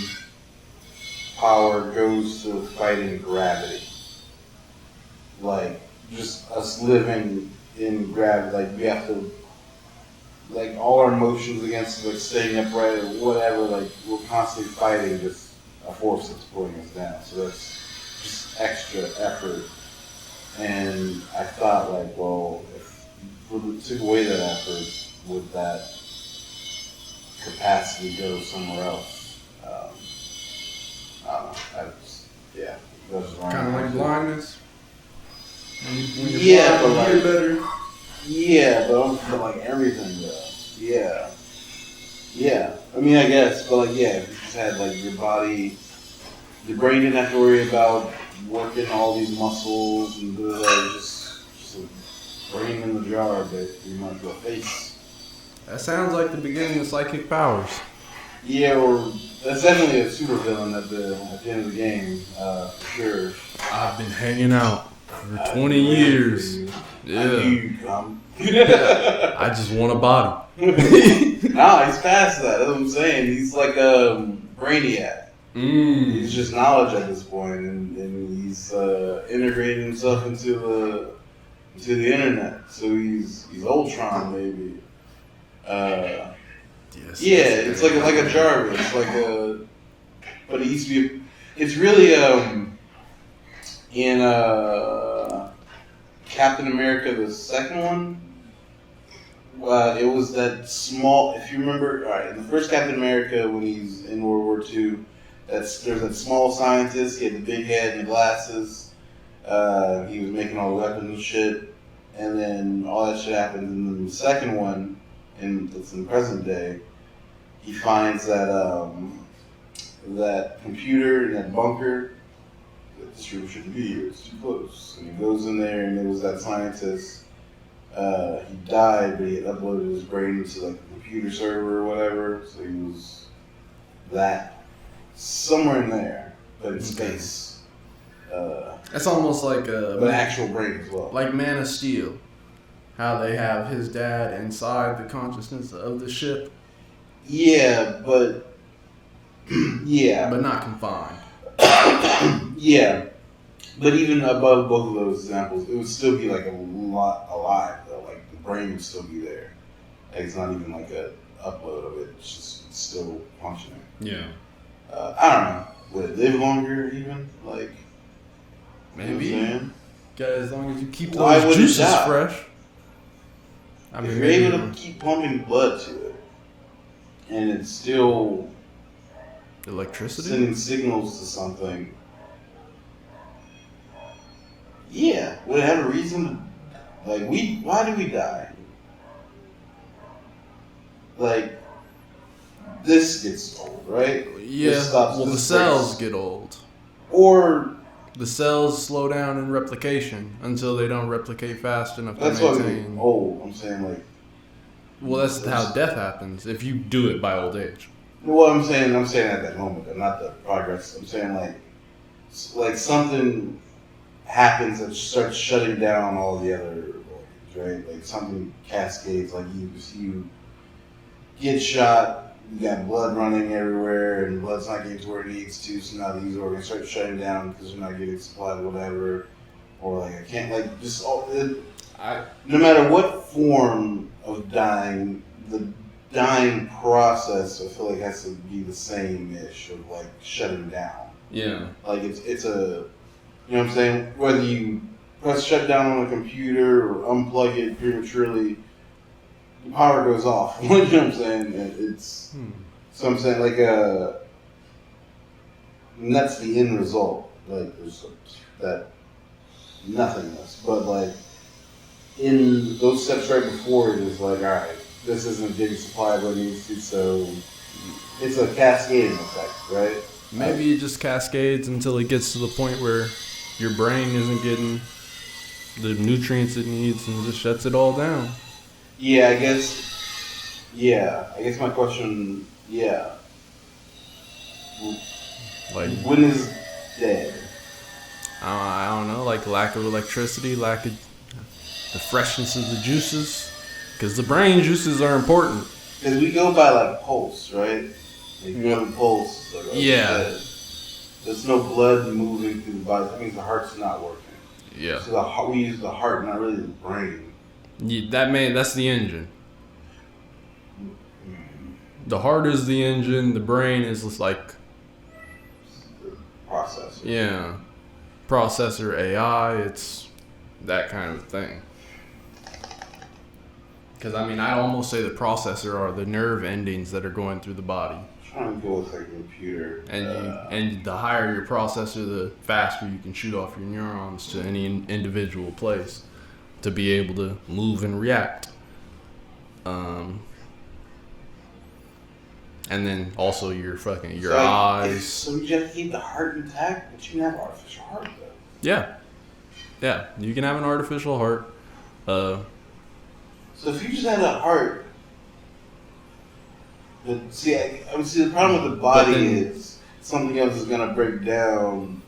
power goes to fighting gravity. Like, just us living in gravity. Like, we have to, like, all our emotions against, like, staying upright or whatever, like, we're constantly fighting just a force that's pulling us down. So that's just extra effort. And I thought, like, well, if we took away that effort, would that capacity go somewhere else? I don't know. Kind of like blindness. Yeah, but like better. Yeah, but for like everything though. Yeah. I mean, I guess, but like, yeah, if you just had like your body, your brain didn't have to worry about working all these muscles and just a brain in the jar, but you might go face. That sounds like the beginning of psychic powers. Yeah, or that's definitely a supervillain at the end of the game, for sure. I've been hanging out for 20 years. Yeah. I just want a body. Nah, he's past that. That's what I'm saying. He's like a Brainiac. He's just knowledge at this point, and he's integrating himself into the internet. So he's Ultron, maybe. Yes, yeah, it's like a Jarvis, but it used to be. It's really in Captain America, the second one. It was that small. If you remember, all right, in the first Captain America, when he's in World War II, there's that small scientist. He had the big head and the glasses. He was making all the weapons and shit. And then all that shit happened. And then the second one, it's in the present day, he finds that computer in that bunker. This room shouldn't be here. It's too close. And he goes in there, and it was that scientist. He died, but he had uploaded his brain into like a computer server or whatever. So he was that somewhere in there, but in space. It's almost like an actual brain as well. Like Man of Steel, how they have his dad inside the consciousness of the ship. Yeah, but but not confined. Yeah, but even above both of those examples, it would still be like a lot alive though. Like the brain would still be there. Like it's not even like a upload of it. It's still functioning. Yeah. I don't know. Would it live longer even? Like maybe. You know what I'm saying? As long as you keep Why those would it juices die? fresh. I mean, if you're able to keep pumping blood to it, and it's still electricity sending signals to something. Yeah, would it have a reason? Like why do we die? Like this gets old, right? Yeah. Well, the cells get old, or the cells slow down in replication until they don't replicate fast enough to that's maintain. Why old. I'm saying like. Well, that's how death happens if you do it by old age. Well, I'm saying at that moment, though, not the progress. I'm saying like something happens that starts shutting down all the other organs, right? Like something cascades. Like you get shot, you got blood running everywhere, and blood's not getting to where it needs to. So now these organs start shutting down because they're not getting supplied, whatever. Or like I can't like just all. No matter what form of dying, the dying process I feel like has to be the same-ish of like shutting down. Yeah. Like it's a, you know what I'm saying? Whether you press shut down on a computer or unplug it prematurely, the power goes off. You know what I'm saying? It's so I'm saying like and that's the end result. Like there's that nothingness, but like. In those steps right before it is like, all right, this isn't getting supplied what it needs to, so it's a cascading effect, right? Maybe it just cascades until it gets to the point where your brain isn't getting the nutrients it needs and just shuts it all down. Yeah, I guess my question, like when is dead? I don't know, like lack of electricity, lack of the freshness of the juices, because the brain juices are important. Because we go by like pulse, right? Like one pulse. Like, yeah. There's no blood moving through the body. That means the heart's not working. Yeah. So we use the heart, not really the brain. Yeah, that's the engine. The heart is the engine. The brain is just like the processor. Yeah, processor, AI. It's that kind of thing. Because, I mean, I'd almost say the processor are the nerve endings that are going through the body. I'm trying to go with like a computer. And the higher your processor, the faster you can shoot off your neurons to any individual place to be able to move and react. And then also your eyes. So you just keep the heart intact, but you can have an artificial heart, though. Yeah. Yeah, you can have an artificial heart. So if you just had a heart, but see, the problem with the body is something else is gonna break down,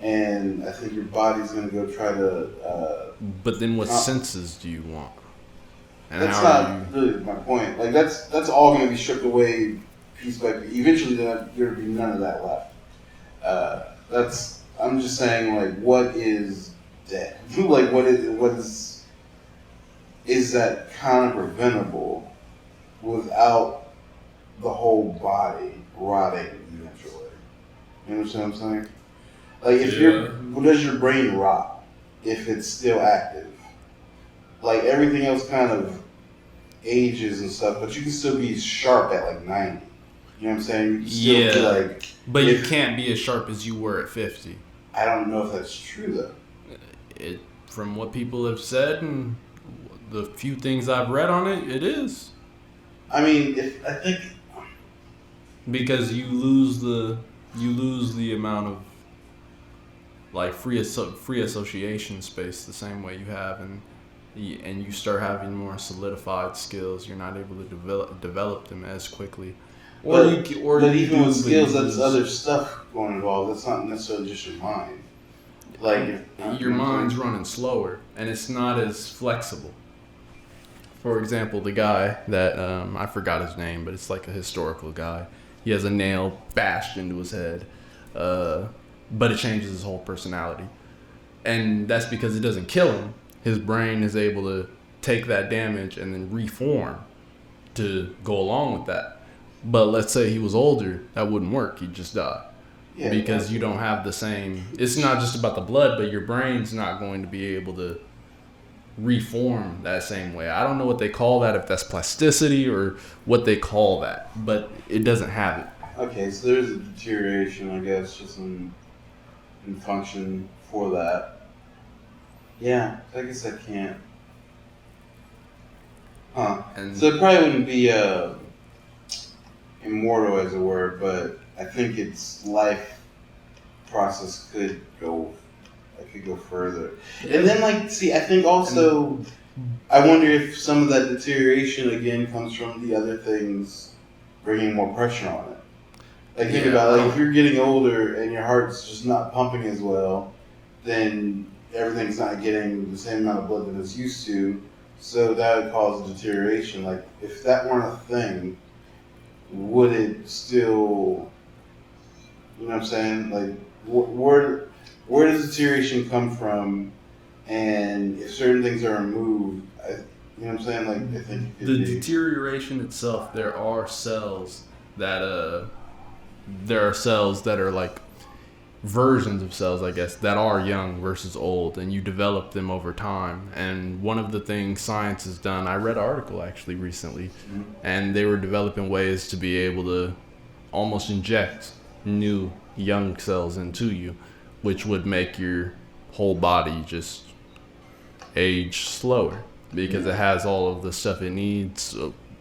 and I think your body's gonna go try to. But then, what senses do you want? And that's not really my point. Like that's all gonna be stripped away piece by piece. Eventually, there'll be none of that left. I'm just saying, like, what is dead? Like, what is that kind of preventable without the whole body rotting eventually? You understand what I'm saying? Like, does your brain rot if it's still active? Like, everything else kind of ages and stuff, but you can still be sharp at like 90. You know what I'm saying? You can still be like, But you can't be as sharp as you were at 50. I don't know if that's true though. From what people have said and the few things I've read on it, it is. I mean, I think because you lose the amount of like free association space the same way you have, and you start having more solidified skills. You're not able to develop them as quickly. But even with skills, that's other stuff going involved. That's not necessarily just your mind. Like your mind's running slower, and it's not as flexible. For example, the guy that I forgot his name, but it's like a historical guy. He has a nail bashed into his head, but it changes his whole personality, and that's because it doesn't kill him. His brain is able to take that damage and then reform to go along with that. But let's say he was older, that wouldn't work. He'd just die. Yeah, because you don't have the same. It's not just about the blood, but your brain's not going to be able to reform that same way. I don't know what they call that, if that's plasticity or what they call that, but it doesn't have it. Okay, so there's a deterioration, I guess, just in function for that. Yeah, I guess I can't. Huh. So it probably wouldn't be immortal as it were, but I think its life process could go further. And then I think also, I wonder if some of that deterioration again comes from the other things bringing more pressure on it. Like think about if you're getting older and your heart's just not pumping as well, then everything's not getting the same amount of blood that it's used to, so that would cause a deterioration. Like if that weren't a thing, would it still, you know what I'm saying? Like where does deterioration come from? And if certain things are removed, you know what I'm saying? Like I think deterioration itself, there are cells that are like versions of cells, I guess, that are young versus old, and you develop them over time. And one of the things science has done, I read an article actually recently, and they were developing ways to be able to almost inject new young cells into you, which would make your whole body just age slower because it has all of the stuff it needs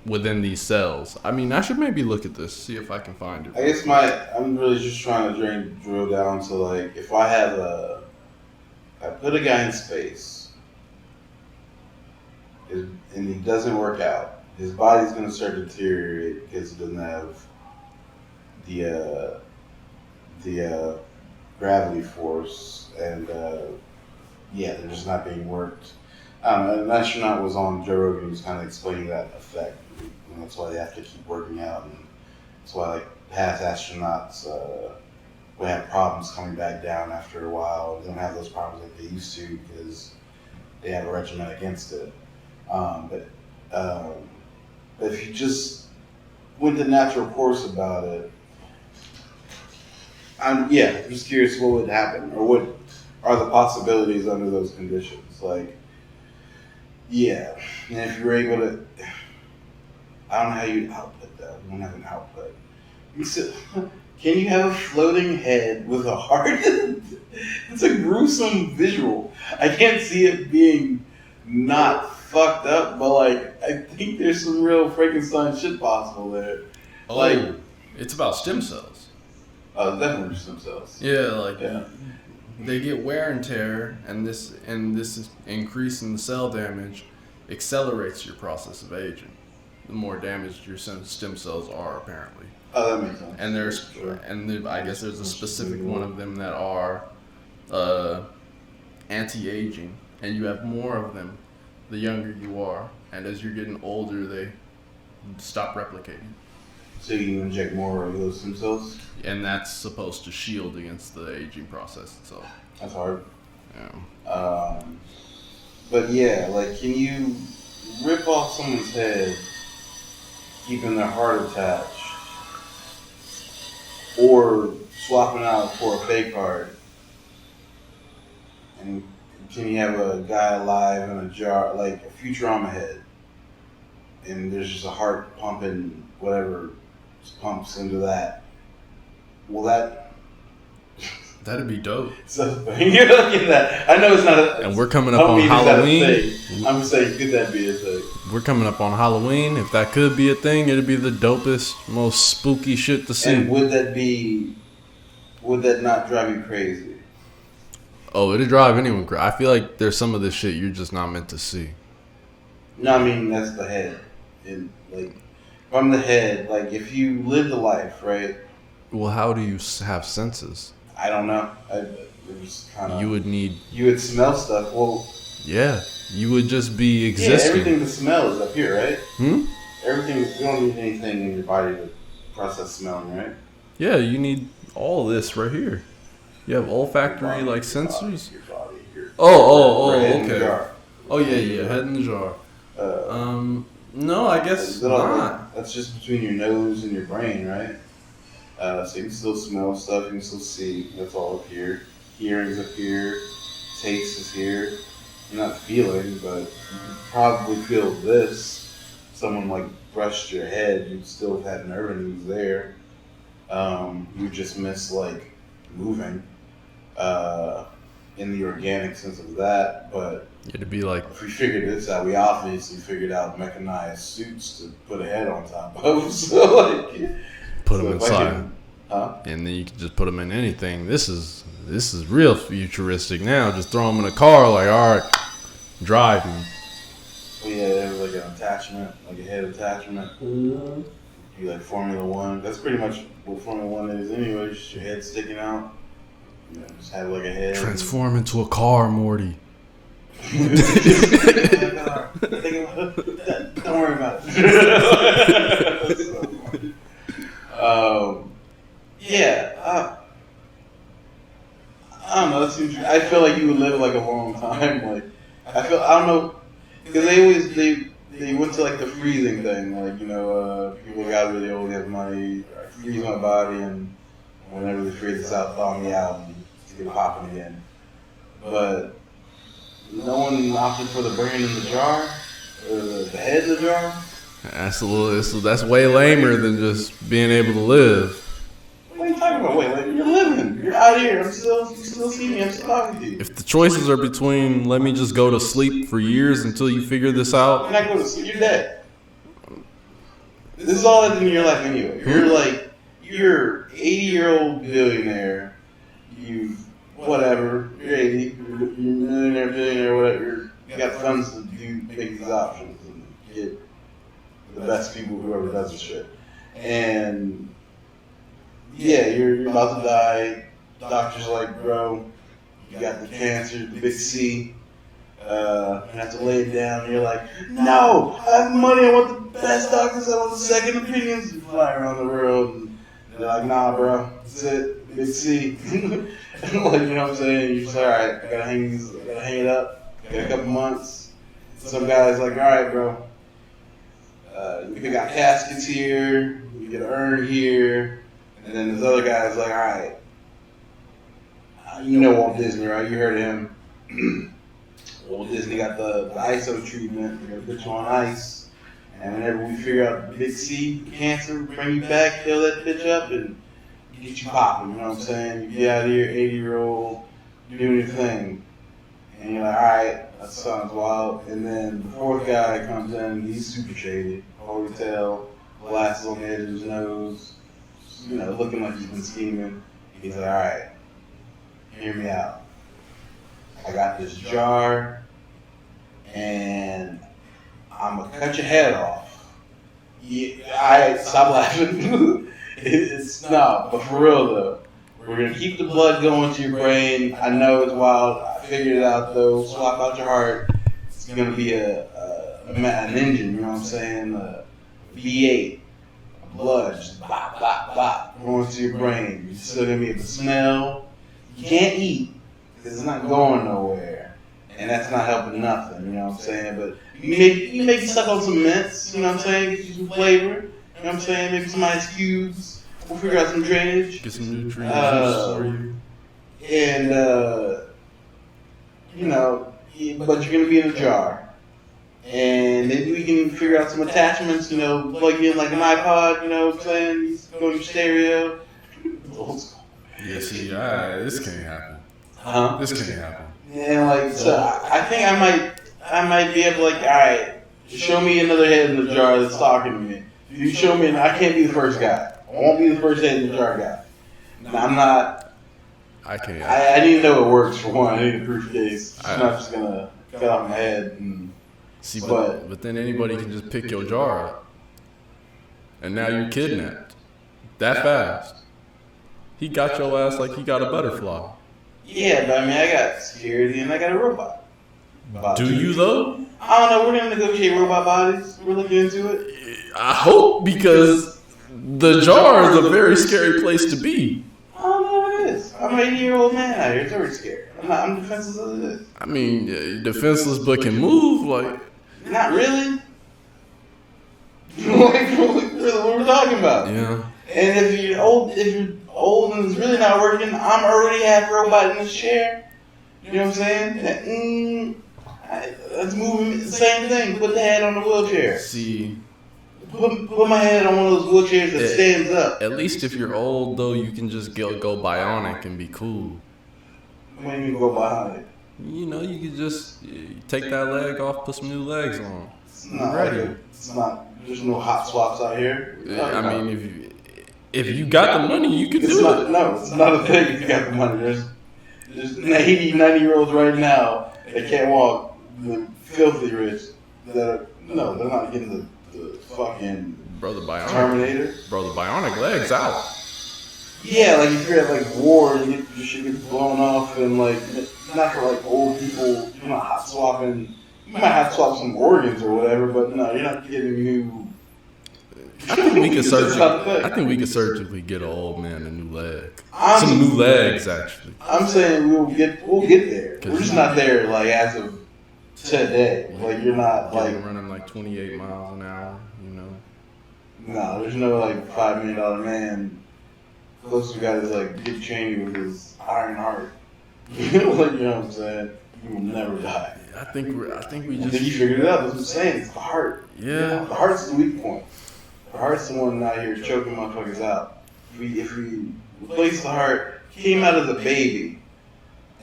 within these cells. I mean, I should maybe look at this, see if I can find it. I guess I'm really just trying to drill down to like, if I put a guy in space and he doesn't work out, his body's going to start to deteriorate because he doesn't have the gravity force, and they're just not being worked. An astronaut was on Joe Rogan, he was kind of explaining that effect. And that's why they have to keep working out, and that's why like past astronauts will have problems coming back down after a while. They don't have those problems like they used to because they have a regimen against it. But if you just went the natural course about it, I'm just curious what would happen, or what are the possibilities under those conditions. Like, and if you were able to, I don't know how you'd output that. We don't have an output. Can you have a floating head with a heart? It's a gruesome visual. I can't see it being not fucked up, but like I think there's some real Frankenstein shit possible there. Like it's about stem cells. Definitely stem cells. They get wear and tear, and this increase in the cell damage accelerates your process of aging. The more damaged your stem cells are, apparently. Oh, that makes sense. And I guess there's a specific one of them that are anti-aging, and you have more of them the younger you are, and as you're getting older, they stop replicating. So you can inject more of those stem cells? And that's supposed to shield against the aging process itself. That's hard. Yeah. But can you rip off someone's head, keeping their heart attached, or swapping out for a fake heart? And can you have a guy alive in a jar, like a Futurama head, and there's just a heart pumping whatever pumps into that? will that? That'd be dope. So you look at that. I know it's not a. And we're coming up on Halloween. I'm just saying, could that be a thing? We're coming up on Halloween. If that could be a thing, it'd be the dopest, most spooky shit to see. And would that not drive you crazy? Oh, it'd drive anyone crazy. I feel like there's some of this shit you're just not meant to see. No, I mean that's the head. And like from the head, like if you live the life, right? Well, how do you have senses? I don't know. You would need. You would smell stuff. Well, yeah, you would just be existing. Yeah, everything to smell is up here, right? Everything. You don't need anything in your body to process smelling, right? Yeah, you need all this right here. You have olfactory like sensors. Your body. Okay. Oh yeah, head in the jar. No, I guess not. That's just between your nose and your brain, right? So you can still smell stuff, you can still see. That's all up here. Hearing's up here. Taste is here. You're not feeling, but you can probably feel this. Someone like brushed your head, you still had nerve endings there. You just miss like moving in the organic sense of that, but it'd be like if we figured this out, we obviously figured out mechanized suits to put a head on top of. So like, put them inside, and then you can just put them in anything. This is real futuristic now. Just throw them in a car, like all right, drive me. Well, yeah, it was like an attachment, like a head attachment. You like Formula One. That's pretty much what Formula One is anyway. Just your head sticking out. You know, just have like a head. Transform into a car, Morty. Don't worry about it. I don't know. I feel like you would live like a long time. Like I don't know, because they went to like the freezing thing. Like people got really old, have money, freeze my body, and whenever they freeze this out, thaw me out and get popping again. But no one opted for the brain in the jar, or the head in the jar. That's way lamer than just being able to live. What are you talking about? Wait, you're living. You're out here. You still see me. I'm still talking to you. If the choices are between let me just go to sleep for years until you figure this out. You're not going to sleep. You're dead. This is all in your life anyway. You're 80-year-old billionaire. You're 80. You're millionaire, billionaire, whatever. You got funds to make these options and get the best people, whoever does the shit. And yeah, you're about to die. Doctor's like, bro, you got the cancer, the big C. You have to lay it down. And you're like, no, I have money. I want the best doctors. I want the second opinions. You fly around the world. And they're like, nah, bro, that's it, big C. Like, you know what I'm saying? You're just like, all right, I gotta hang it up. Got a couple months. Some guy's like, all right, bro. We got caskets here. We get an urn here. And then this other guy's like, all right, you know Walt Disney, right? You heard of him. Walt Disney got the ISO treatment. We're going to put you on ice. And whenever we figure out the big C cancer, bring you back, heal that bitch up, and get you popping. You know what I'm saying? You get out of here, 80-year-old, doing your thing. And you're like, all right, that sounds wild. And then the fourth guy comes in, he's super shady. Ponytail, glasses on the edge of his nose. Looking like he's been scheming. He's like, all right, hear me out. I got this jar, and I'm going to cut your head off. Yeah, all right, stop laughing. It's not, but for real, though. We're going to keep the blood going to your brain. I know it's wild. I figured it out, though. Swap out your heart. It's going to be an engine, you know what I'm saying? A V8. Blood just bop, bop, bop, going to your brain. You're still going to be able to smell. You can't eat because it's not going nowhere. And that's not helping nothing, you know what I'm saying? But you maybe suck on some mints, you know what I'm saying? Get you some flavor, you know what I'm saying? Maybe some ice cubes. We'll figure out some drainage. Get some nutrients for you. And, but you're going to be in a jar. And maybe we can figure out some attachments, plug in like an iPod, you know what I'm saying? You go to your stereo, old school. Yeah, see, this can't happen. Huh? This can't happen. Yeah, like, so I think I might be able to, like, alright, show me another head in the jar that's talking to me. If you show me, I can't be the first guy. I won't be the first head in the jar guy. Now, I'm not. I can't. I need to know it works for one. I need a proof case. It's not just gonna get off my head. And, see, but then anybody can just pick your jar up, and now you're kidnapped. That fast. He got your ass like he got a butterfly. Yeah, but I mean, I got security and I got a robot. Do you though? I don't know. We're gonna negotiate robot bodies. We're looking into it. I hope, because the jar is a very scary place to be. I don't know what it is. I'm an 80-year-old man out here. It's already scared. I'm defenseless as it is. I mean, defenseless but can move. Like, not really. Like, what we're talking about. Yeah. And if you're old and it's really not working, I'm already half robot in this chair. You know what I'm saying? Let's move the same thing. Put the head on the wheelchair. See. Put my head on one of those wheelchairs that stands up. At least if you're old, though, you can just go bionic and be cool. What do you mean go bionic? You know, you can just take that leg off, put some new legs on. It's not ready. It's not. There's no hot swaps out here. I mean, if you got the money, you could do it. No, it's not a thing if you got the money. There's 80, 90-year-olds right now that can't walk, the filthy rich, they're not getting the fucking Terminator. Bro, the bionic leg's out. Yeah, like if you're at like war and your shit gets blown off and like, not for like old people, you're not hot swapping. You might have to swap some organs or whatever, but no, you're not getting new. I think we could surgically get an old man a new leg. Some new legs, actually. I'm saying we'll get there. We're just not there like as of today. Like you're not like running like 28 miles an hour, you know. No, there's no like $5 million man. Closest guy is like Dick Cheney with his iron heart. Like, you know what I'm saying? You will never die. I think we just. I think you figured it out. That's what I'm saying. It's the heart. Yeah. The heart's the weak point. The heart's the one out here choking motherfuckers out. If we replace the heart, came out as a baby,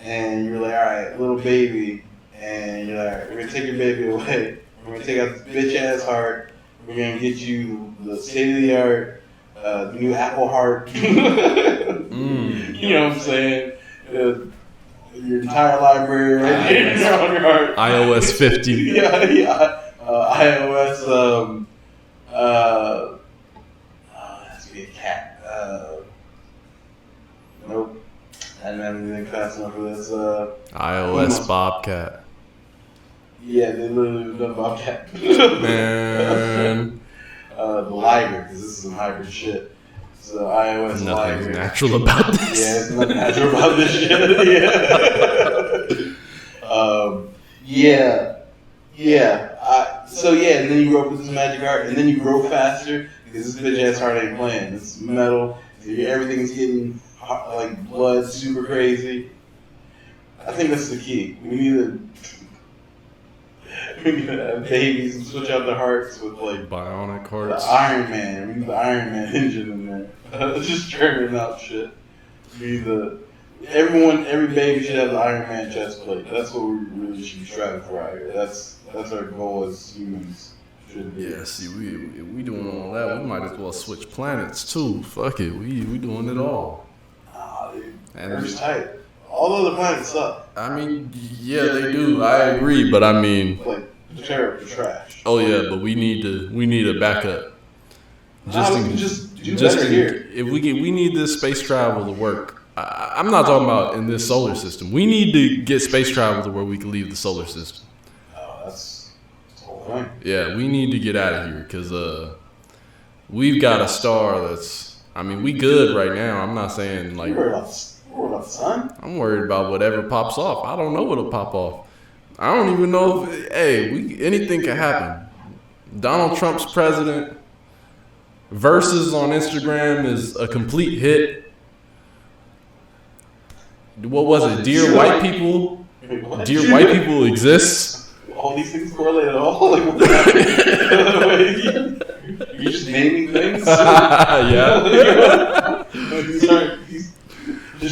and you're like, all right, little baby, and you're like, all right, we're gonna take your baby away. We're gonna take out this bitch ass heart. We're gonna get you the state of the art, new Apple heart. You know what I'm saying? Your entire library right there on your heart. iOS 50. Yeah. iOS. Has to be a cat. Nope. I didn't have anything fast enough for this. iOS Bobcat. Yeah, they literally done Bobcat. Man. The Liger, because this is some hybrid shit. So iOS Nothing's Liger. natural about this. Yeah, it's nothing natural about this shit. Yeah. And then you grow up with this magic heart, and then you grow faster because this bitch ass heart ain't playing. It's metal. Everything's getting hot, like blood, super crazy. I think that's the key. We need to have babies and switch out their hearts with like bionic hearts. The Iron Man. We need the Iron Man engine in there. Just churning out shit. Every baby should have the Iron Man chest plate. That's what we really should be striving for out here. That's our goal as humans. Should be. Yeah, see, we doing all that. We might as well switch planets too. Fuck it, we doing it all. Nah, dude. And Earth's tight. All the other planets suck. I mean, yeah, they do. I agree, but I mean, like they're terrible, they're trash. Oh yeah, but we need a backup. We need this space travel to work. I'm not talking about in this solar system. We need to get space travel to where we can leave the solar system. Oh, that's the whole thing. Yeah, we need to get out of here because we've got a star that's. I mean, we good right now. I'm not saying like. You're worried about the sun? I'm worried about whatever pops off. I don't know what'll pop off. I don't even know if. Anything can happen. Donald Trump's president. Versus on Instagram is a complete hit. What was it? Dear White People? Dear White People exists? All these things correlate at all? Like, what you just naming things? Yeah. These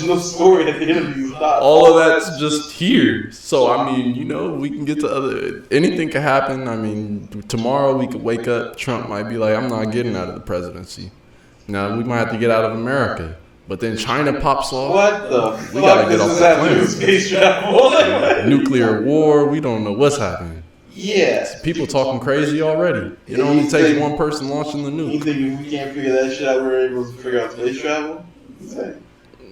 no story at the end of these thoughts. All of that's just here. So I mean, we can get to other. Anything could happen. I mean, tomorrow we could wake up. Trump might be like, "I'm not getting out of the presidency." Now we might have to get out of America. But then China pops off. What the fuck? We gotta get off that plane. Space travel. Nuclear war. We don't know what's happening. Yeah. People talking crazy already. It only takes one person launching the nuke. You think if we can't figure that shit out, we're able to figure out space travel?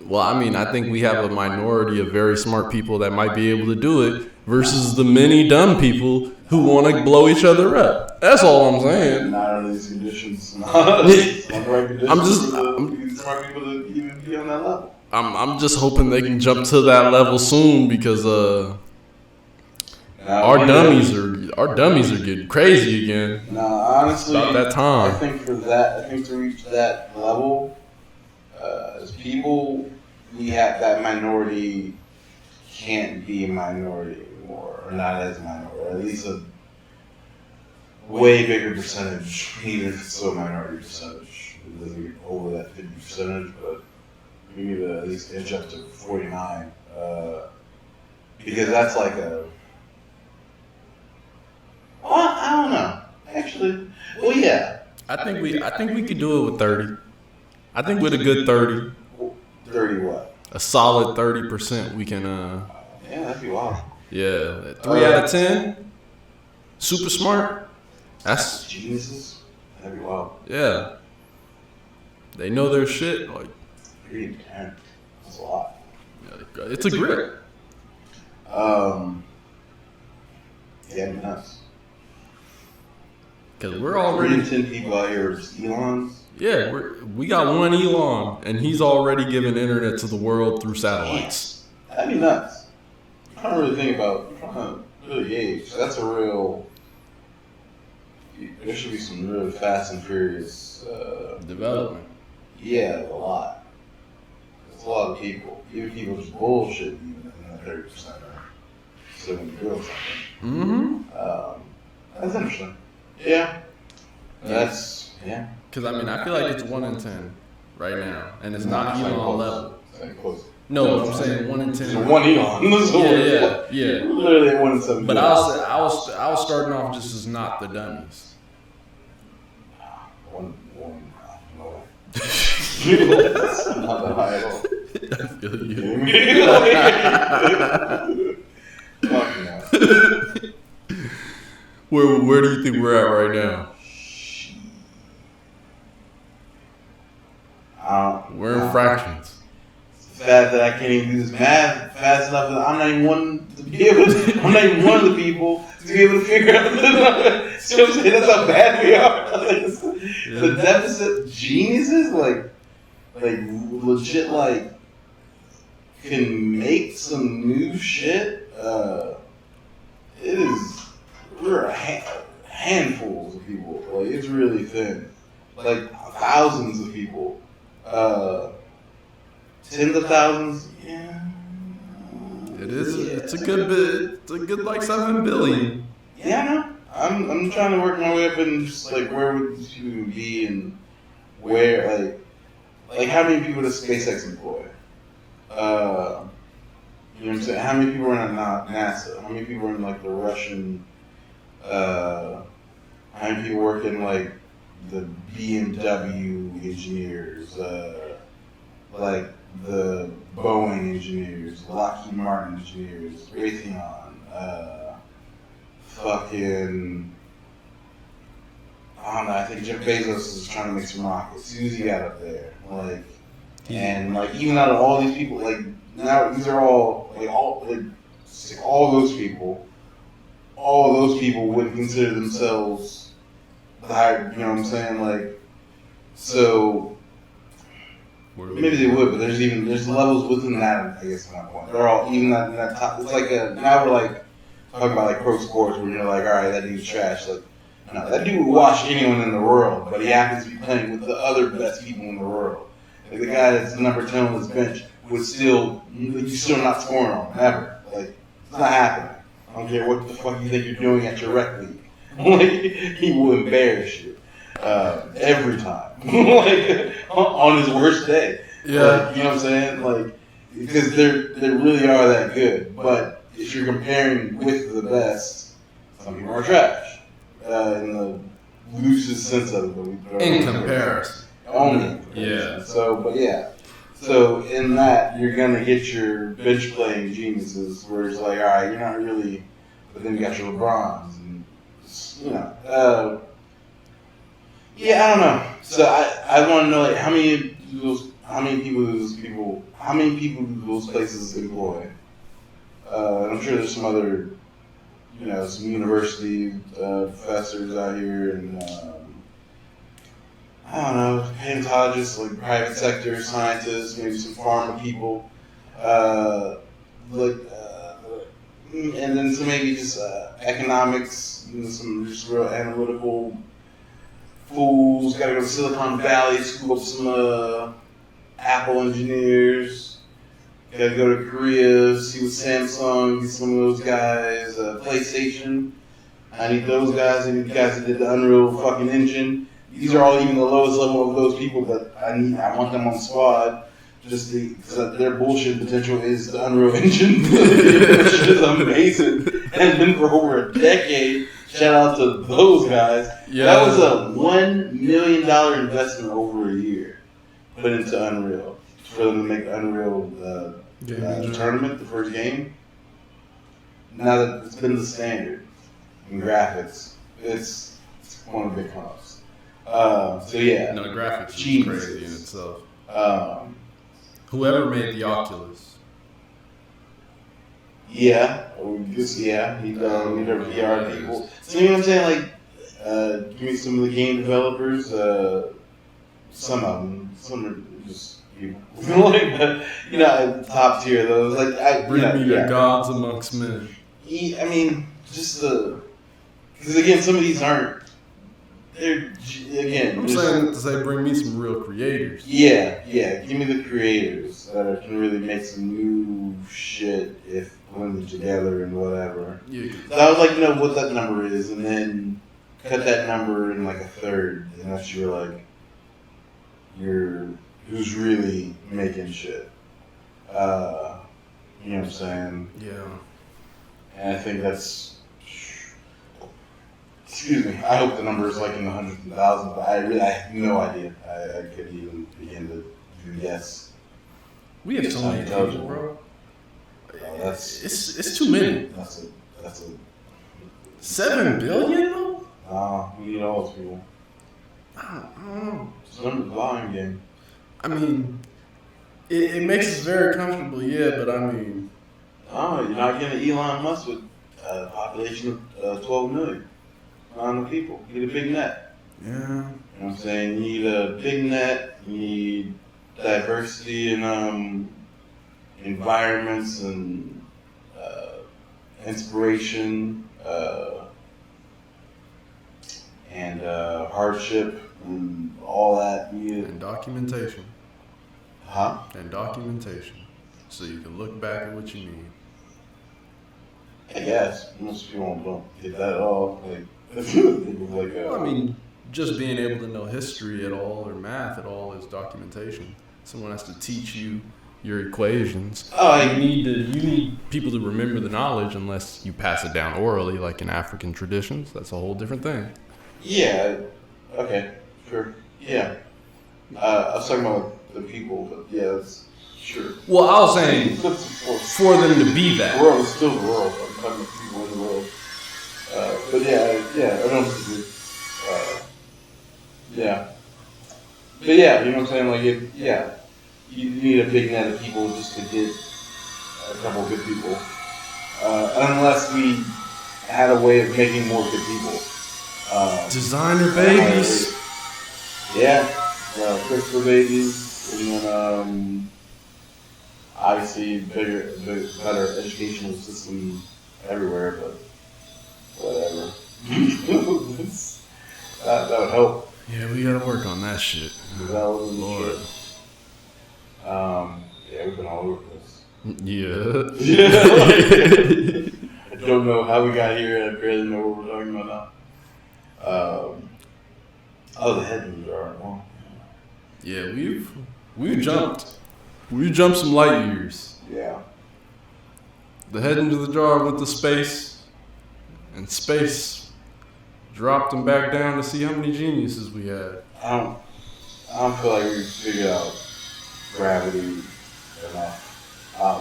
Well, I mean, I think we have a minority of very smart people that might be able to do it versus the many dumb people who want to blow each other up. That's all I'm saying. Not under these conditions. I'm just smart people to even be on that level. I'm just hoping they can jump to that level soon because our dummies are getting crazy again. Nah, honestly, about that time. I think to reach that level, as people, we have that minority can't be a minority anymore, or not as a minority, or at least a way bigger percentage, even if it's still a minority percentage. It doesn't get over that 50%, but we need to at least inch up to 49, because that's like a. Well, I don't know. Actually, well, yeah. I think we could do it with 30. I think with a good 30. 30 what? A solid 30%. We can. Yeah, that'd be wild. Yeah, 3 out of 10. Super smart. That's geniuses. That'd be wild. Yeah. They know their shit. Like 3 and 10. That's a lot. Yeah, it's a grip. Yeah, nuts. Because we're already 10 people out here with Elons. Yeah, we got one Elon, and he's already giving internet to the world through satellites. That'd be nuts. I'm trying to really think about. I'm trying to really gauge. That's a real. There should be some really fast and furious development. Yeah, a lot. There's a lot of people. Even people just bullshit even in that 30%. So when you build something. That's interesting. Yeah. That's, yeah. Because, I mean, I feel like it's 1 in 10 right now. And it's not Elon level. Close. No, I'm saying 1 in 10. It's 1 Elon. Yeah. Literally 1 in 7. But I was starting off just as not the dummies. One, no. That's not that high at all. I feel you. Fuck no. Where do you think we're at right now? We're in fractions. It's the fact that I can't even do this math fast enough. I'm not even one to be able to, I'm not even one of the people to be able to figure out the see what I'm saying? That's how bad we are. The deficit geniuses, like legit, like can make some new shit. We're handfuls of people. Like it's really thin. Like thousands of people. Tens of thousands. Yeah. It is. It's a good bit. It's a good like 7 billion. Yeah, I know. I'm trying to work my way up and just like where would these people be and where like how many people does SpaceX employ? You know what I'm saying? How many people are in NASA? How many people are in like the Russian? How many people work in like the BMW engineers? Like the Boeing engineers, Lockheed Martin engineers, Raytheon, fucking. I don't know. I think Jeff Bezos is trying to make some rockets. Who's he got up there? Like, and like even out of all these people, like now these are all all those people. All those people would consider themselves the higher. You know what I'm saying? Like, so maybe they would, but there's levels within that. I guess at my point, they're all even in that top. It's like now we're like talking about like pro sports where you're like, all right, that dude's trash. Like, no, that dude would wash anyone in the world, but he happens to be playing with the other best people in the world. Like the guy that's number 10 on his bench would still, you're still not scoring on him, ever. Like, it's not happening. I don't care what the fuck you think you're doing at your rec league. Like, he will embarrass you every time. Like, on his worst day. Yeah. Like, you know what I'm saying? Like, because they really are that good. But if you're comparing with the best, some people are trash in the loosest sense of it. In comparison, only. Yeah. So, but yeah. So in that, you're gonna get your bench playing geniuses, where it's like, all right, you're not really, but then you got your LeBrons, and you know. Yeah, I don't know. So I want to know like how many people do those places employ? I'm sure there's some other, some university professors out here, and I don't know, paleontologists, like private sector scientists, maybe some pharma people, and then some maybe just economics, some just real analytical fools. Got to go to Silicon Valley, scoop up some Apple engineers. Got to go to Korea, see what Samsung, get some of those guys. PlayStation, I need those guys. I need the guys that did the Unreal fucking Engine. These are all even the lowest level of those people, but I want them on the squad just because their bullshit potential is the Unreal Engine, which is amazing. And then for over a decade, shout out to those guys. Yeah. That was a $1 million investment over a year put into Unreal for them to make the Unreal tournament, the first game. Now that it's been the standard in graphics, it's one of the big comps. So yeah, no, graphics is crazy in itself. Whoever made the Oculus. Yeah, he done VR people. So you know what I'm saying? Like, give me some of the game developers. Some of them, some are just people. Like, top tier those. Like, bring me your gods amongst men. I mean, just because again, some of these aren't. I'm saying to say, bring me some real creators. Yeah. Give me the creators that can really make some new shit if blended together and whatever. Yeah. So I would like to know what that number is, and then cut that number in like a third, and that's your who's really making shit. You know what I'm saying? Yeah. And I think that's. Excuse me. I hope the number is like in the hundreds and thousands, but I have no idea. I couldn't even begin to guess. We have so many people, bro. It's too many. That's a 7 billion though. We need all those people. I don't know. It's a number volume game. I mean, it makes us very comfortable, yeah. But I mean, you're not getting Elon Musk with a population of 12 million. On the people. You need a big net. Yeah. You know what I'm saying? You need a big net, you need diversity in environments and inspiration and hardship and all that. And documentation. Huh? And documentation. So you can look back at what you need. I guess. Most people don't get that at all. I mean, just being able to know history at all or math at all is documentation. Someone has to teach you your equations. You need people to remember the knowledge unless you pass it down orally, like in African traditions. That's a whole different thing. Yeah. Okay. Sure. Yeah. I was talking about the people, but yeah, that's sure. Well, I was saying for them to be that. The world is still the world. I'm talking about people in the world. But yeah, I don't think yeah. But yeah, you know what I'm saying? Like, you need a big net of people just to get a couple of good people. Unless we had a way of making more good people. Designer babies. CRISPR babies, and then obviously better educational system everywhere, but whatever. that would help. Yeah, we gotta work on that shit. Lord. We've been all over this. Yeah. I don't know how we got here. I barely know what we're talking about now. The headings are wrong. Yeah, we've jumped We jumped some light years. Yeah. The head into the jar went to space, and space dropped them back down to see how many geniuses we had. I don't feel like we figured out gravity enough.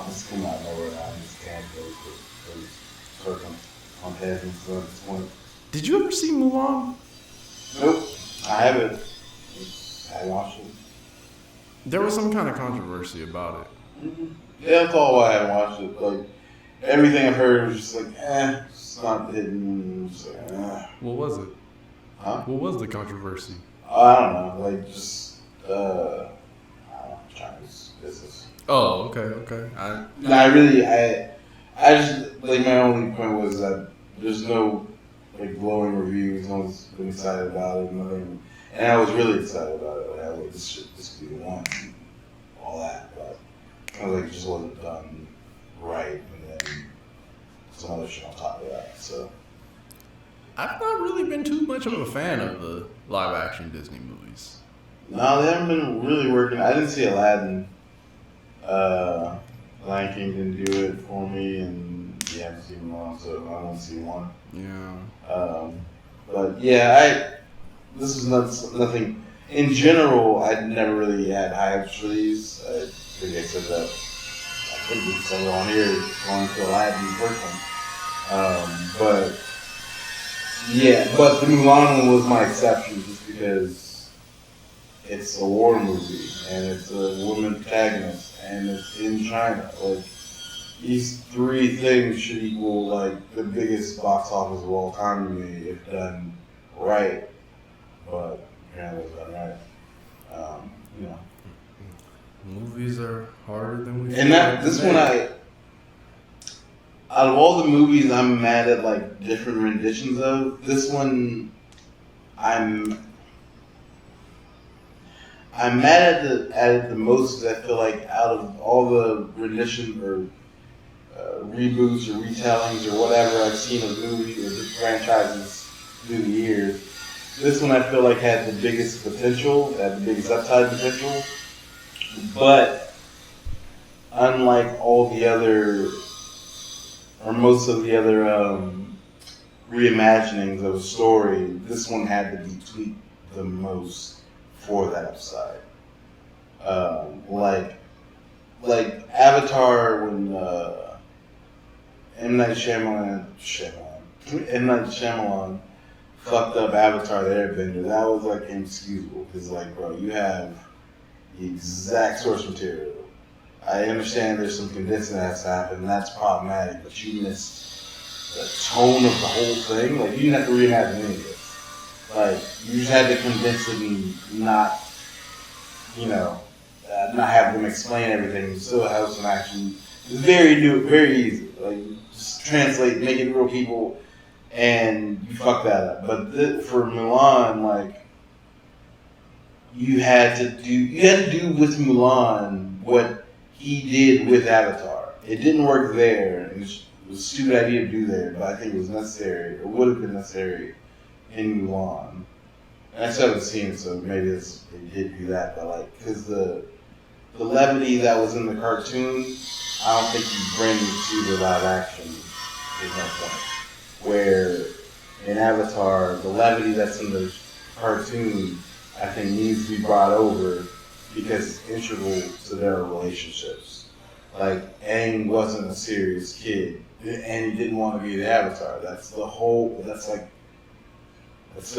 This came out of nowhere now. I just can't go for circum on tangents at this point. Did you ever see Mulan? Nope. I haven't. I watched it. There was some kind of controversy about it. Mm-hmm. Yeah, that's all why I haven't watched it. Like, everything I've heard was just like, it's not hitting. Just like, What was it? Huh? What was the controversy? I don't know. Like, just, I don't know, Chinese business. Oh, okay. I just, like, my only point was that there's no, like, glowing reviews. No one's been excited about it. Nothing. And I was really excited about it. Like, I was like, this could be the one. All that. But I was like, it just wasn't done right. And then some other shit on top of that. So. I've not really been too much of a fan of the live-action Disney movies. No, they haven't been really working. I didn't see Aladdin. Lion King didn't do it for me, and you haven't seen one, so I don't see one. Yeah. But yeah, this is nothing. In general, I never really had hypes for these. I think I said that. I think we said it on here going to Aladdin first one. But the Mulan one was my exception just because it's a war movie and it's a woman protagonist and it's in China. Like, these three things should equal like the biggest box office of all time to me if done right. But apparently it's done right. Movies are harder than we. And out of all the movies I'm mad at like different renditions of, this one I'm mad at it the most because I feel like out of all the renditions or reboots or retellings or whatever I've seen of movies or just franchises through the years, this one I feel like had the biggest potential, had the biggest upside potential, but unlike all the other or most of the other reimaginings of a story, this one had to be tweaked the most for that upside. Like Avatar when M. Night Shyamalan fucked up Avatar the Airbender, that was like inexcusable because like, bro, you have the exact source material. I understand there's some condensing that has to happen, and that's problematic, but you missed the tone of the whole thing. Like, you didn't have to reimagine any of this. Like, you just had to condense it and not have them explain everything. You still have some action. It's very easy. Like, just translate, make it real people, and you fuck that up. But for Mulan, like, you had to do with Mulan what he did with Avatar. It didn't work there. It was a stupid idea to do there, but I think it was necessary, or would have been necessary in Mulan. And I still haven't seen it, so maybe they did do that, but like, because the levity that was in the cartoon, I don't think you bring to the live action. There's no point. Where in Avatar, the levity that's in the cartoon, I think needs to be brought over because it's integral to their relationships. Like, Aang wasn't a serious kid, and he didn't want to be the Avatar. That's the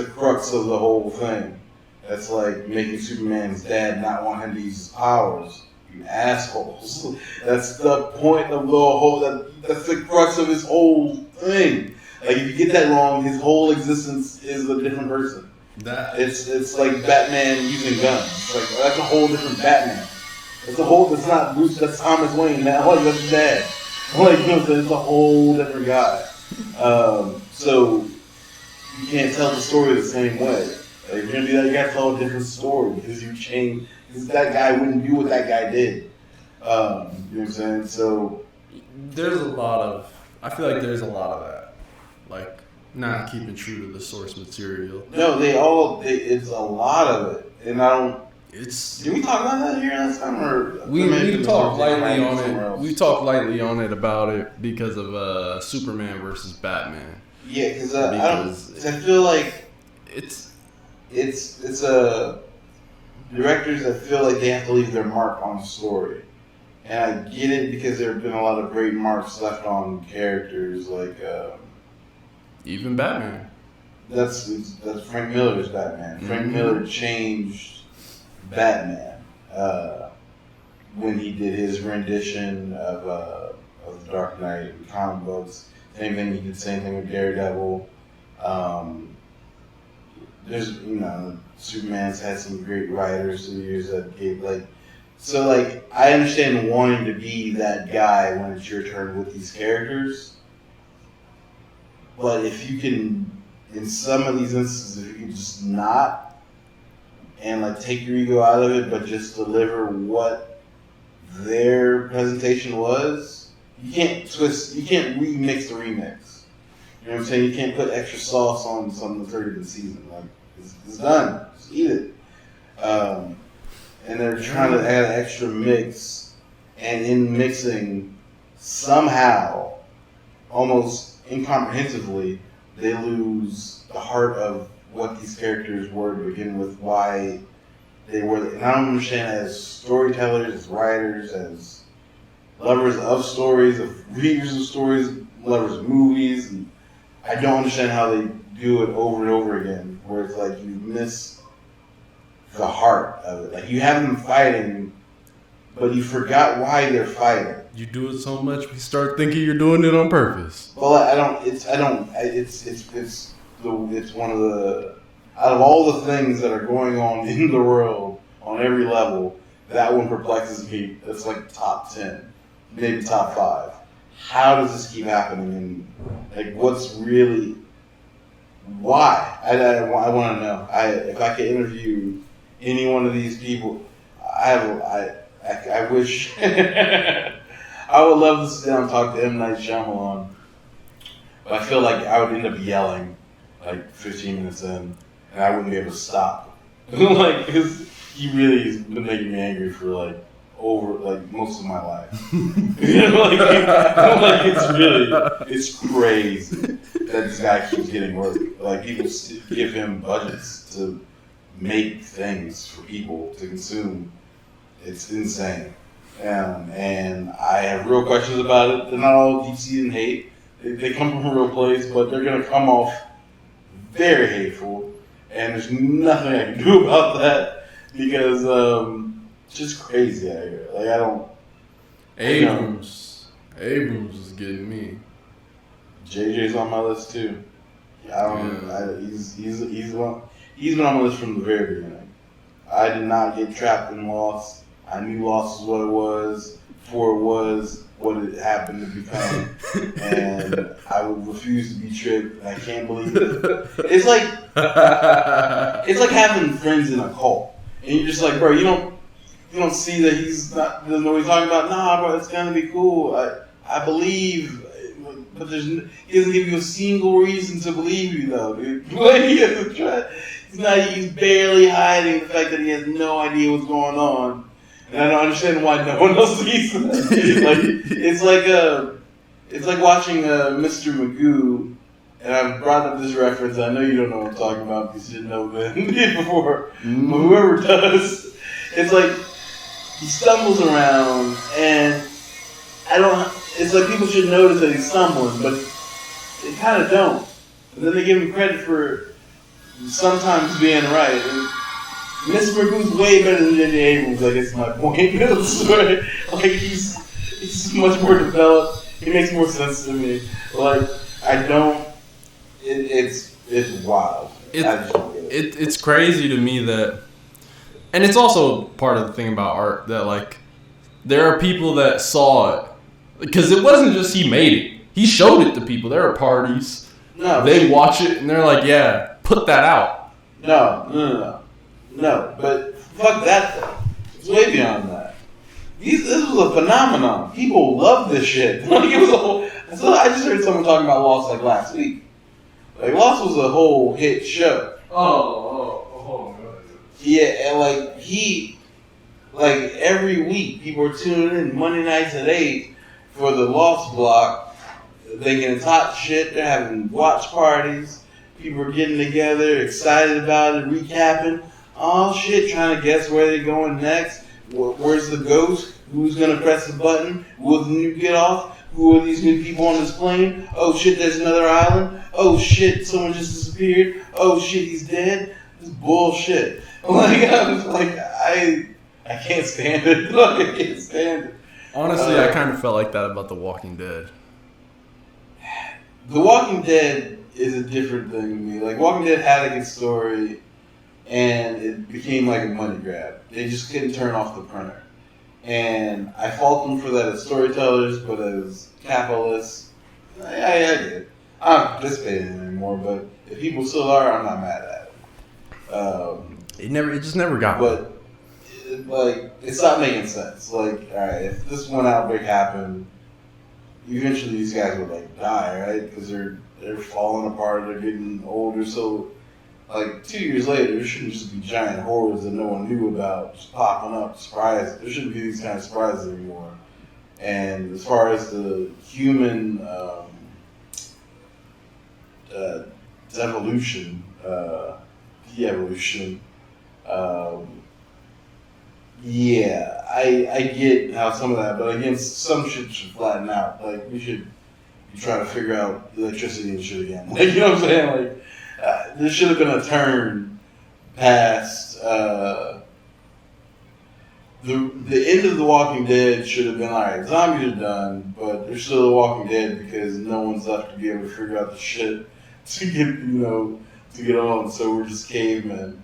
crux of the whole thing. That's like making Superman's dad not want him to use his powers. You assholes. That's the point of the whole, that's the crux of his whole thing. Like, if you get that wrong, his whole existence is a different person. It's like Batman using guns. It's like, that's a whole different Batman. That's not Bruce, that's Thomas Wayne. Like, that's his dad. Like, you know what I'm saying? It's a whole different guy. So you can't tell the story the same way. Like, if you're gonna do that, you gotta tell a different story because you change. Because that guy wouldn't do what that guy did. You know what I'm saying? So I feel like there's a lot of that. Like, not keeping true to the source material. No, it's a lot of it, and I don't. it's. Did we talk about that here last time, or We talked lightly on it. We talked lightly on it about it because of Superman versus Batman. Yeah, because I feel like it's directors that feel like they have to leave their mark on the story, and I get it because there have been a lot of great marks left on characters like even Batman. That's Frank Miller's Batman. Mm-hmm. Frank Miller changed Batman when he did his rendition of The Dark Knight in comic books. Same thing, he did the same thing with Daredevil. There's, Superman's had some great writers through the years that gave, I understand wanting to be that guy when it's your turn with these characters. But if you can, in some of these instances, if you can just not, and take your ego out of it, but just deliver what their presentation was, you can't remix the remix. You know what I'm saying? You can't put extra sauce on something that's already been seasoned. It's done. Just eat it. And they're trying to add an extra mix, and in mixing, somehow, almost incomprehensibly, they lose the heart of what these characters were to begin with, why they were. And I don't understand, as storytellers, as writers, as lovers of stories, of readers of stories, lovers of movies, and I don't understand how they do it over and over again, where it's like you miss the heart of it. You have them fighting, but you forgot why they're fighting. You do it so much, we start thinking you're doing it on purpose. Well, it's one of the, out of all the things that are going on in the world on every level, that one perplexes me. It's top 10, maybe top 5. How does this keep happening? And what's really, why? I want to know. If I could interview any one of these people, I wish I would love to sit down and talk to M. Night Shyamalan, but I feel like I would end up yelling 15 minutes in, and I wouldn't be able to stop. Because he really has been making me angry for over most of my life. It's crazy that this guy keeps getting work. People give him budgets to make things for people to consume. It's insane. And I have real questions about it. They're not all deep-seated hate. They come from a real place, but they're going to come off very hateful. And there's nothing I can do about that because it's just crazy out here. I don't... Abrams is getting me. JJ's on my list too. He's been on my list from the very beginning. I did not get trapped in Lost. I knew Lost was what it was before it was what it happened to become, and I would refuse to be tricked. I can't believe it. It's like having friends in a cult, and you're just like, bro, you don't see that he's not doesn't know what he's talking about. Nah, bro, it's gonna be cool. I believe, but he doesn't give you a single reason to believe you though, dude. He's barely hiding the fact that he has no idea what's going on. And I don't understand why no one else sees that. It's like watching Mr. Magoo, and I've brought up this reference. I know you don't know what I'm talking about because you didn't know it before. Mm-hmm. But whoever does, it's like he stumbles around, and it's like people should notice that he's stumbling, but they kind of don't. And then they give him credit for sometimes being right. And Mr. Magoo's way better than J.J. Abrams, I guess is my point. He's much more developed. He makes more sense to me. It's wild. It's crazy to me that, and it's also part of the thing about art that there are people that saw it because it wasn't just he made it. He showed it to people. There are parties. No, they watch it and they're like, yeah, put that out. No, but fuck that thing. It's way beyond that. This was a phenomenon. People love this shit. It was a whole. I just heard someone talking about Lost last week. Lost was a whole hit show. Oh. Yeah, and like every week, people are tuning in Monday nights at 8 for the Lost Block. They can talk shit. They're having watch parties. People are getting together, excited about it, recapping. Oh shit, trying to guess where they're going next. Where's the ghost? Who's gonna press the button? Will the nuke get off? Who are these new people on this plane? Oh shit, there's another island. Oh shit, someone just disappeared. Oh shit, he's dead. This is bullshit. I can't stand it. Like, I can't stand it. Honestly, I kind of felt like that about The Walking Dead. The Walking Dead is a different thing to me. Like, Walking Dead had a good story, and it became like a money grab. They just couldn't turn off the printer. And I fault them for that as storytellers, but as capitalists, I get it. I'm not participating anymore, but if people still are, I'm not mad at it. It just never got me. But it stopped making sense. Like, all right, if this one outbreak happened, eventually these guys would like die, right? Because they're falling apart, they're getting older. So, like 2 years later, there shouldn't just be giant horrors that no one knew about just popping up, surprise. There shouldn't be these kind of surprises anymore. And as far as the human devolution, de-evolution. Yeah, I get how some of that, but again, some shit should flatten out. Like, we should be trying to figure out electricity and shit again. Like, you know what I'm saying? Like, there should have been a turn past the end of The Walking Dead should have been, alright, zombies are done, but they're still The Walking Dead because no one's left to be able to figure out the shit to get on, so we're just cavemen.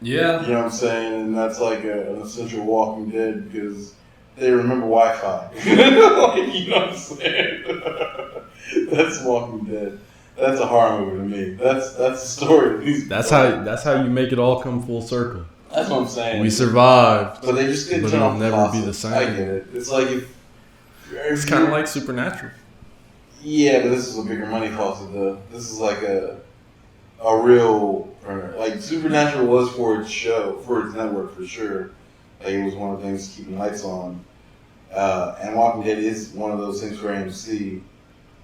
Yeah. You know what I'm saying? And that's like an essential Walking Dead because they remember Wi-Fi. Like, you know what I'm saying? That's Walking Dead. That's a horror movie to me. That's the story. That's how you make it all come full circle. That's what I'm saying. We survived, but they just couldn't but turn it'll off never the be the same. I get it. It's like if It's kind of like Supernatural. Yeah, but this is a bigger money faucet though. This is like a real printer. Like Supernatural was for its show, for its network for sure. Like it was one of the things keeping lights on. And Walking Dead is one of those things for AMC,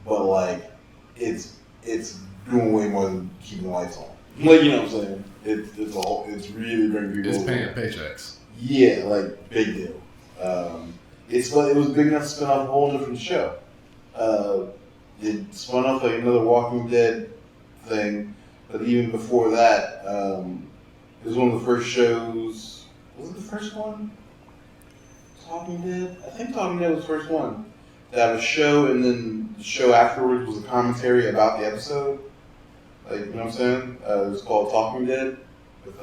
but like it's doing way more than keeping the lights on. Like, you know what I'm saying? It's really bringing people. It's paying paychecks. Yeah, like big deal. It was big enough to spin off a whole different show. It spun off like another Walking Dead thing, but even before that, it was one of the first shows. Was it the first one? Talking Dead? I think Talking Dead was the first one. To have a show, and then the show afterwards was a commentary about the episode. Like, you know what I'm saying? It was called Talking Dead with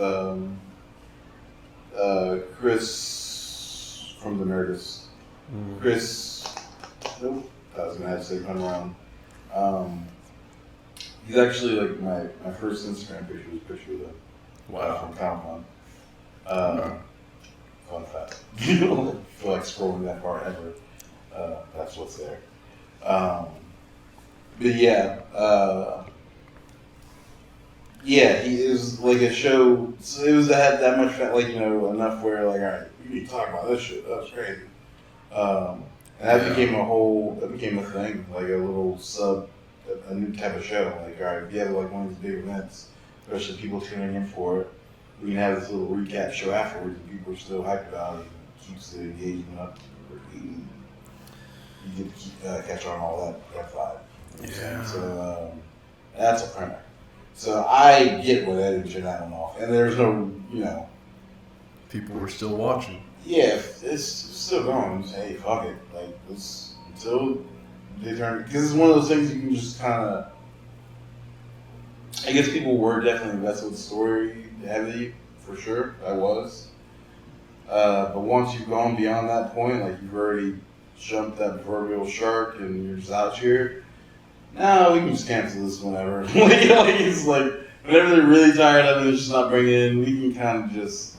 Chris from The Nerdist. Chris, nope, I was gonna have to say run around. He's actually like my first Instagram picture was a picture of him. Wow. From Comic-Con. Fun fact. You don't feel like scrolling that far ever. That's what's there. But yeah. Yeah, he is like a show. So it had that much, like, you know, enough where like, all right, we need to talk about this shit. That was crazy. And that became a thing, like a little a new type of show. Like, all right, if you have like one of these big events, especially people tuning in for it, we can have this little recap show afterwards, and people are still hyped about it. It keeps the engagement up. You get to catch on all that vibe. Yeah. So that's a printer. So I get what editing that one off, and there's no, you know. People were still watching. Yeah, it's still going. Hey, fuck it. Like, it's until they turn. Because it's one of those things you can just kind of. I guess people were definitely invested with the story heavy, for sure. I was. But once you've gone beyond that point, like you've already jumped that proverbial shark and you're just out here. No, we can just cancel this whenever. It's like whenever they're really tired of it, it's just not bringing it in. We can kind of just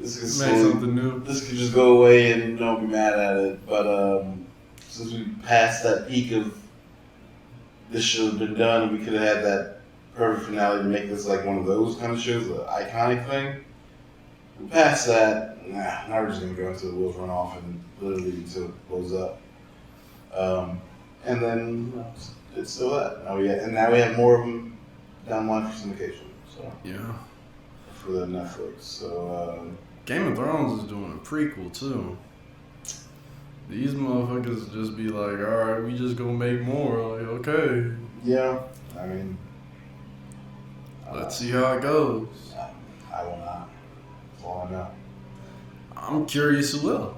this could just go away and don't be mad at it. But since we passed that peak of this should have been done, we could have had that perfect finale to make this like one of those kind of shows, the iconic thing. Past that, now we're just gonna go until the wheels run off and literally until it blows up. And then it's still that. Now we have more of them down the line for syndication. So Yeah. for the Netflix. So Game of Thrones is doing a prequel too. These motherfuckers just be like, all right, we just gonna make more. Like, okay, yeah, I mean, let's see how it goes. I will not. That's all I know. I'm curious who will.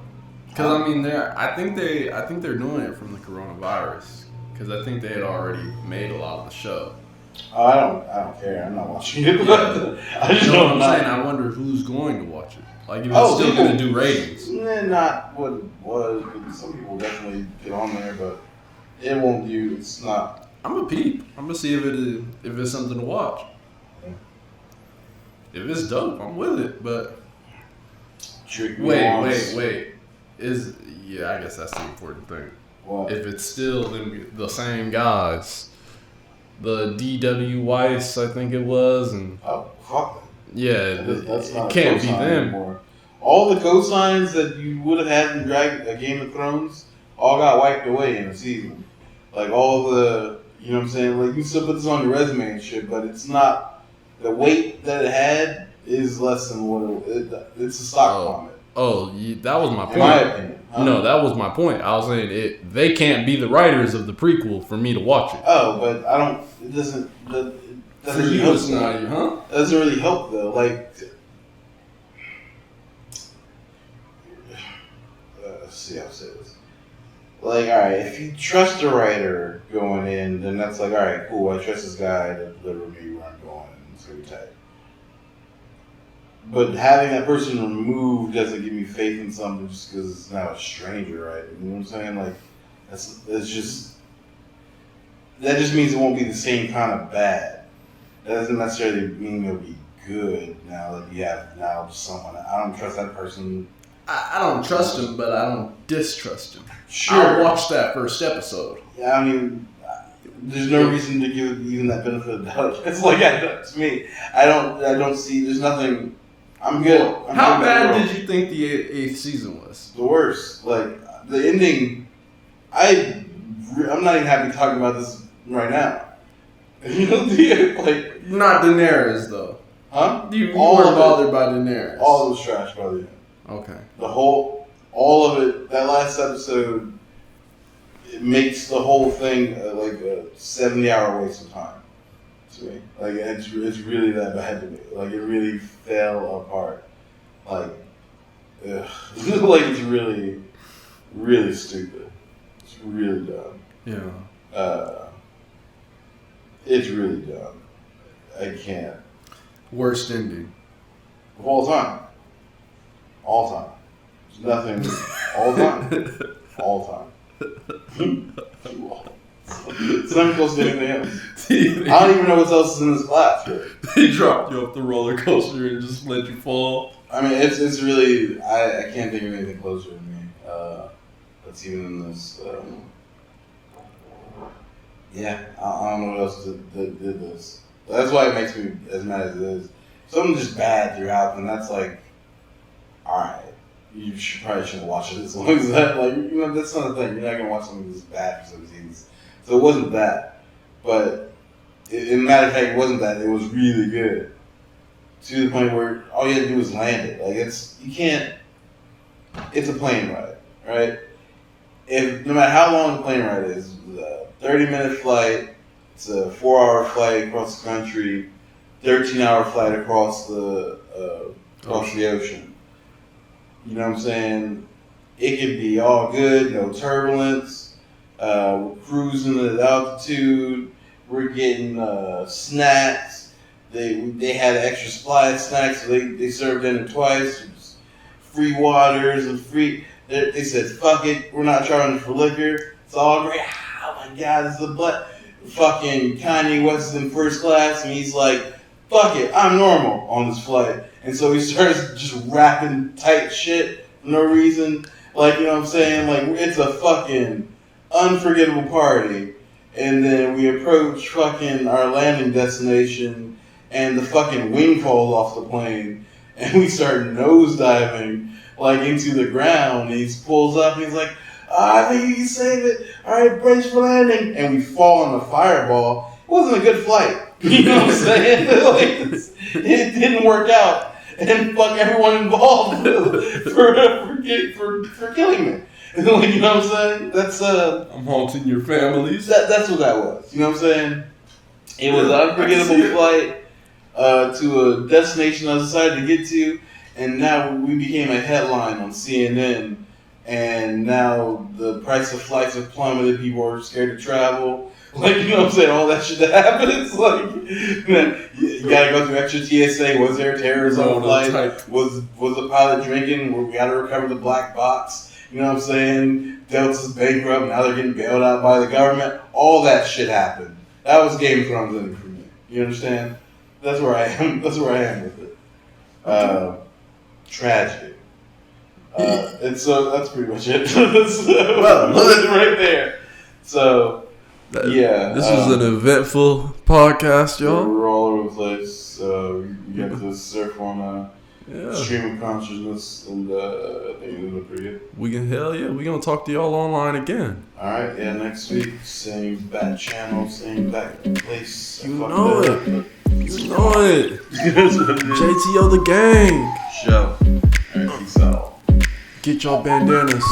Because I mean, I think they're doing it from the coronavirus. Because I think they had already made a lot of the show. Oh, I don't care. I'm not watching it. Yeah. I just You know what don't I'm saying? I wonder who's going to watch it. Like, if it's Oh, still people- going to do ratings. Not what it was. But some people definitely get on there, but it won't do. It's not. I'm a peep. I'm gonna see if it's something to watch. If it's dope, I'm with it. But Trick me wait. I once. guess that's the important thing. What? If it's still the same guys, the D.W. Weiss, I think it was, and Oh, fuck that. yeah, That's it not a can't be cosign them. anymore. All the cosigns that you would have had in Game of Thrones all got wiped away in a season. Like all the, you know what I'm saying? Like you still put this on your resume and shit, but it's not, the weight that it had is less than what it's a stock comment. Oh, that was my point. In my opinion. Huh? No, that was my point. I was saying they can't be the writers of the prequel for me to watch it. Oh, but it doesn't really help. Doesn't really help though. Like, let's see how I say this. Like, all right, if you trust a writer going in, then that's like, all right, cool. I trust this guy to deliver me where I'm going, and it's gonna be tight. But having that person removed doesn't give me faith in something just because it's now a stranger, right? You know what I'm saying? Like, that just means it won't be the same kind of bad. That doesn't necessarily mean it'll be good now that you have now someone. I don't trust that person. I don't trust him, but I don't distrust him. Sure. I'll watch that first episode. Yeah, I mean, there's no reason to give even that benefit of the doubt. It's like, to me, I don't see, there's nothing, I'm good. How bad did you think the eighth season was? The worst. Like, the ending, I'm not even happy talking about this right now. You know, like... Not Daenerys, though. Huh? You weren't bothered by Daenerys. All of it was trash by the end. Okay. All of it, that last episode, it makes the whole thing like a 70-hour waste of time to me. Like, it's really that bad to me. Like, it really fell apart. Like, ugh. Like, it's really, really stupid. It's really dumb. Yeah. It's really dumb. I can't. Worst ending. Of all time. All time. There's nothing. All time. All time. It's not close to anything else. I don't even know what else is in this class. Really. They dropped you off the roller coaster and just let you fall. I mean, it's really. I can't think of anything closer to me. That's even in this. Yeah, I don't know what else did this. That's why it makes me as mad as it is. Something's just bad throughout, and that's like, alright, you probably shouldn't watch it as long as that. Like, you know, that's not the thing. You're not going to watch something that's bad for 7 seasons. So it wasn't that. But, in matter of fact, it wasn't that. It was really good. To the point where all you had to do was land it. Like, it's a plane ride, right? No matter how long the plane ride is, 30-minute flight, it's a 4-hour flight across the country, 13-hour flight across the ocean. You know what I'm saying? It could be all good, no turbulence. We're cruising at altitude. We're getting snacks. They had an extra supply of snacks, so they served dinner twice. There's free waters and free. They said, "Fuck it, we're not charging for liquor. It's all great." Oh my God, it's the butt. Fucking Kanye West is in first class, and he's like, "Fuck it, I'm normal on this flight." And so he starts just rapping tight shit for no reason. Like, you know what I'm saying? Like, it's a fucking unforgettable party. And then we approach fucking our landing destination, and the fucking wing falls off the plane, and we start nosediving like into the ground. And he pulls up, and he's like, I think you can save it. All right, brace for landing. And we fall on a fireball. It wasn't a good flight. You know what I'm saying? Like, it didn't work out, and fuck everyone involved for killing me. Like, you know what I'm saying? That's I'm haunting your families. That's what that was. You know what I'm saying? It was an unforgettable flight to a destination I decided to get to, and now we became a headline on CNN. And now the price of flights have plummeted. People are scared to travel. Like, you know what I'm saying? All that shit that happens. Like, man, you gotta go through extra TSA. Was there a terrorism flight? Was the pilot drinking? We gotta recover the black box. You know what I'm saying? Delta's bankrupt. Now they're getting bailed out by the government. All that shit happened. That was Game of Thrones in it for me. You understand? That's where I am. That's where I am with it. Tragedy. And so that's pretty much it. Right there. So, yeah. This was an eventful podcast, y'all. We're all over the place. We got to surf on stream of consciousness, and I think it was pretty good. We gonna talk to y'all online again. Alright, next week, same bat channel, same bat place. You know it. JTO the gang. Show. Alright, peace out. Get y'all bandanas.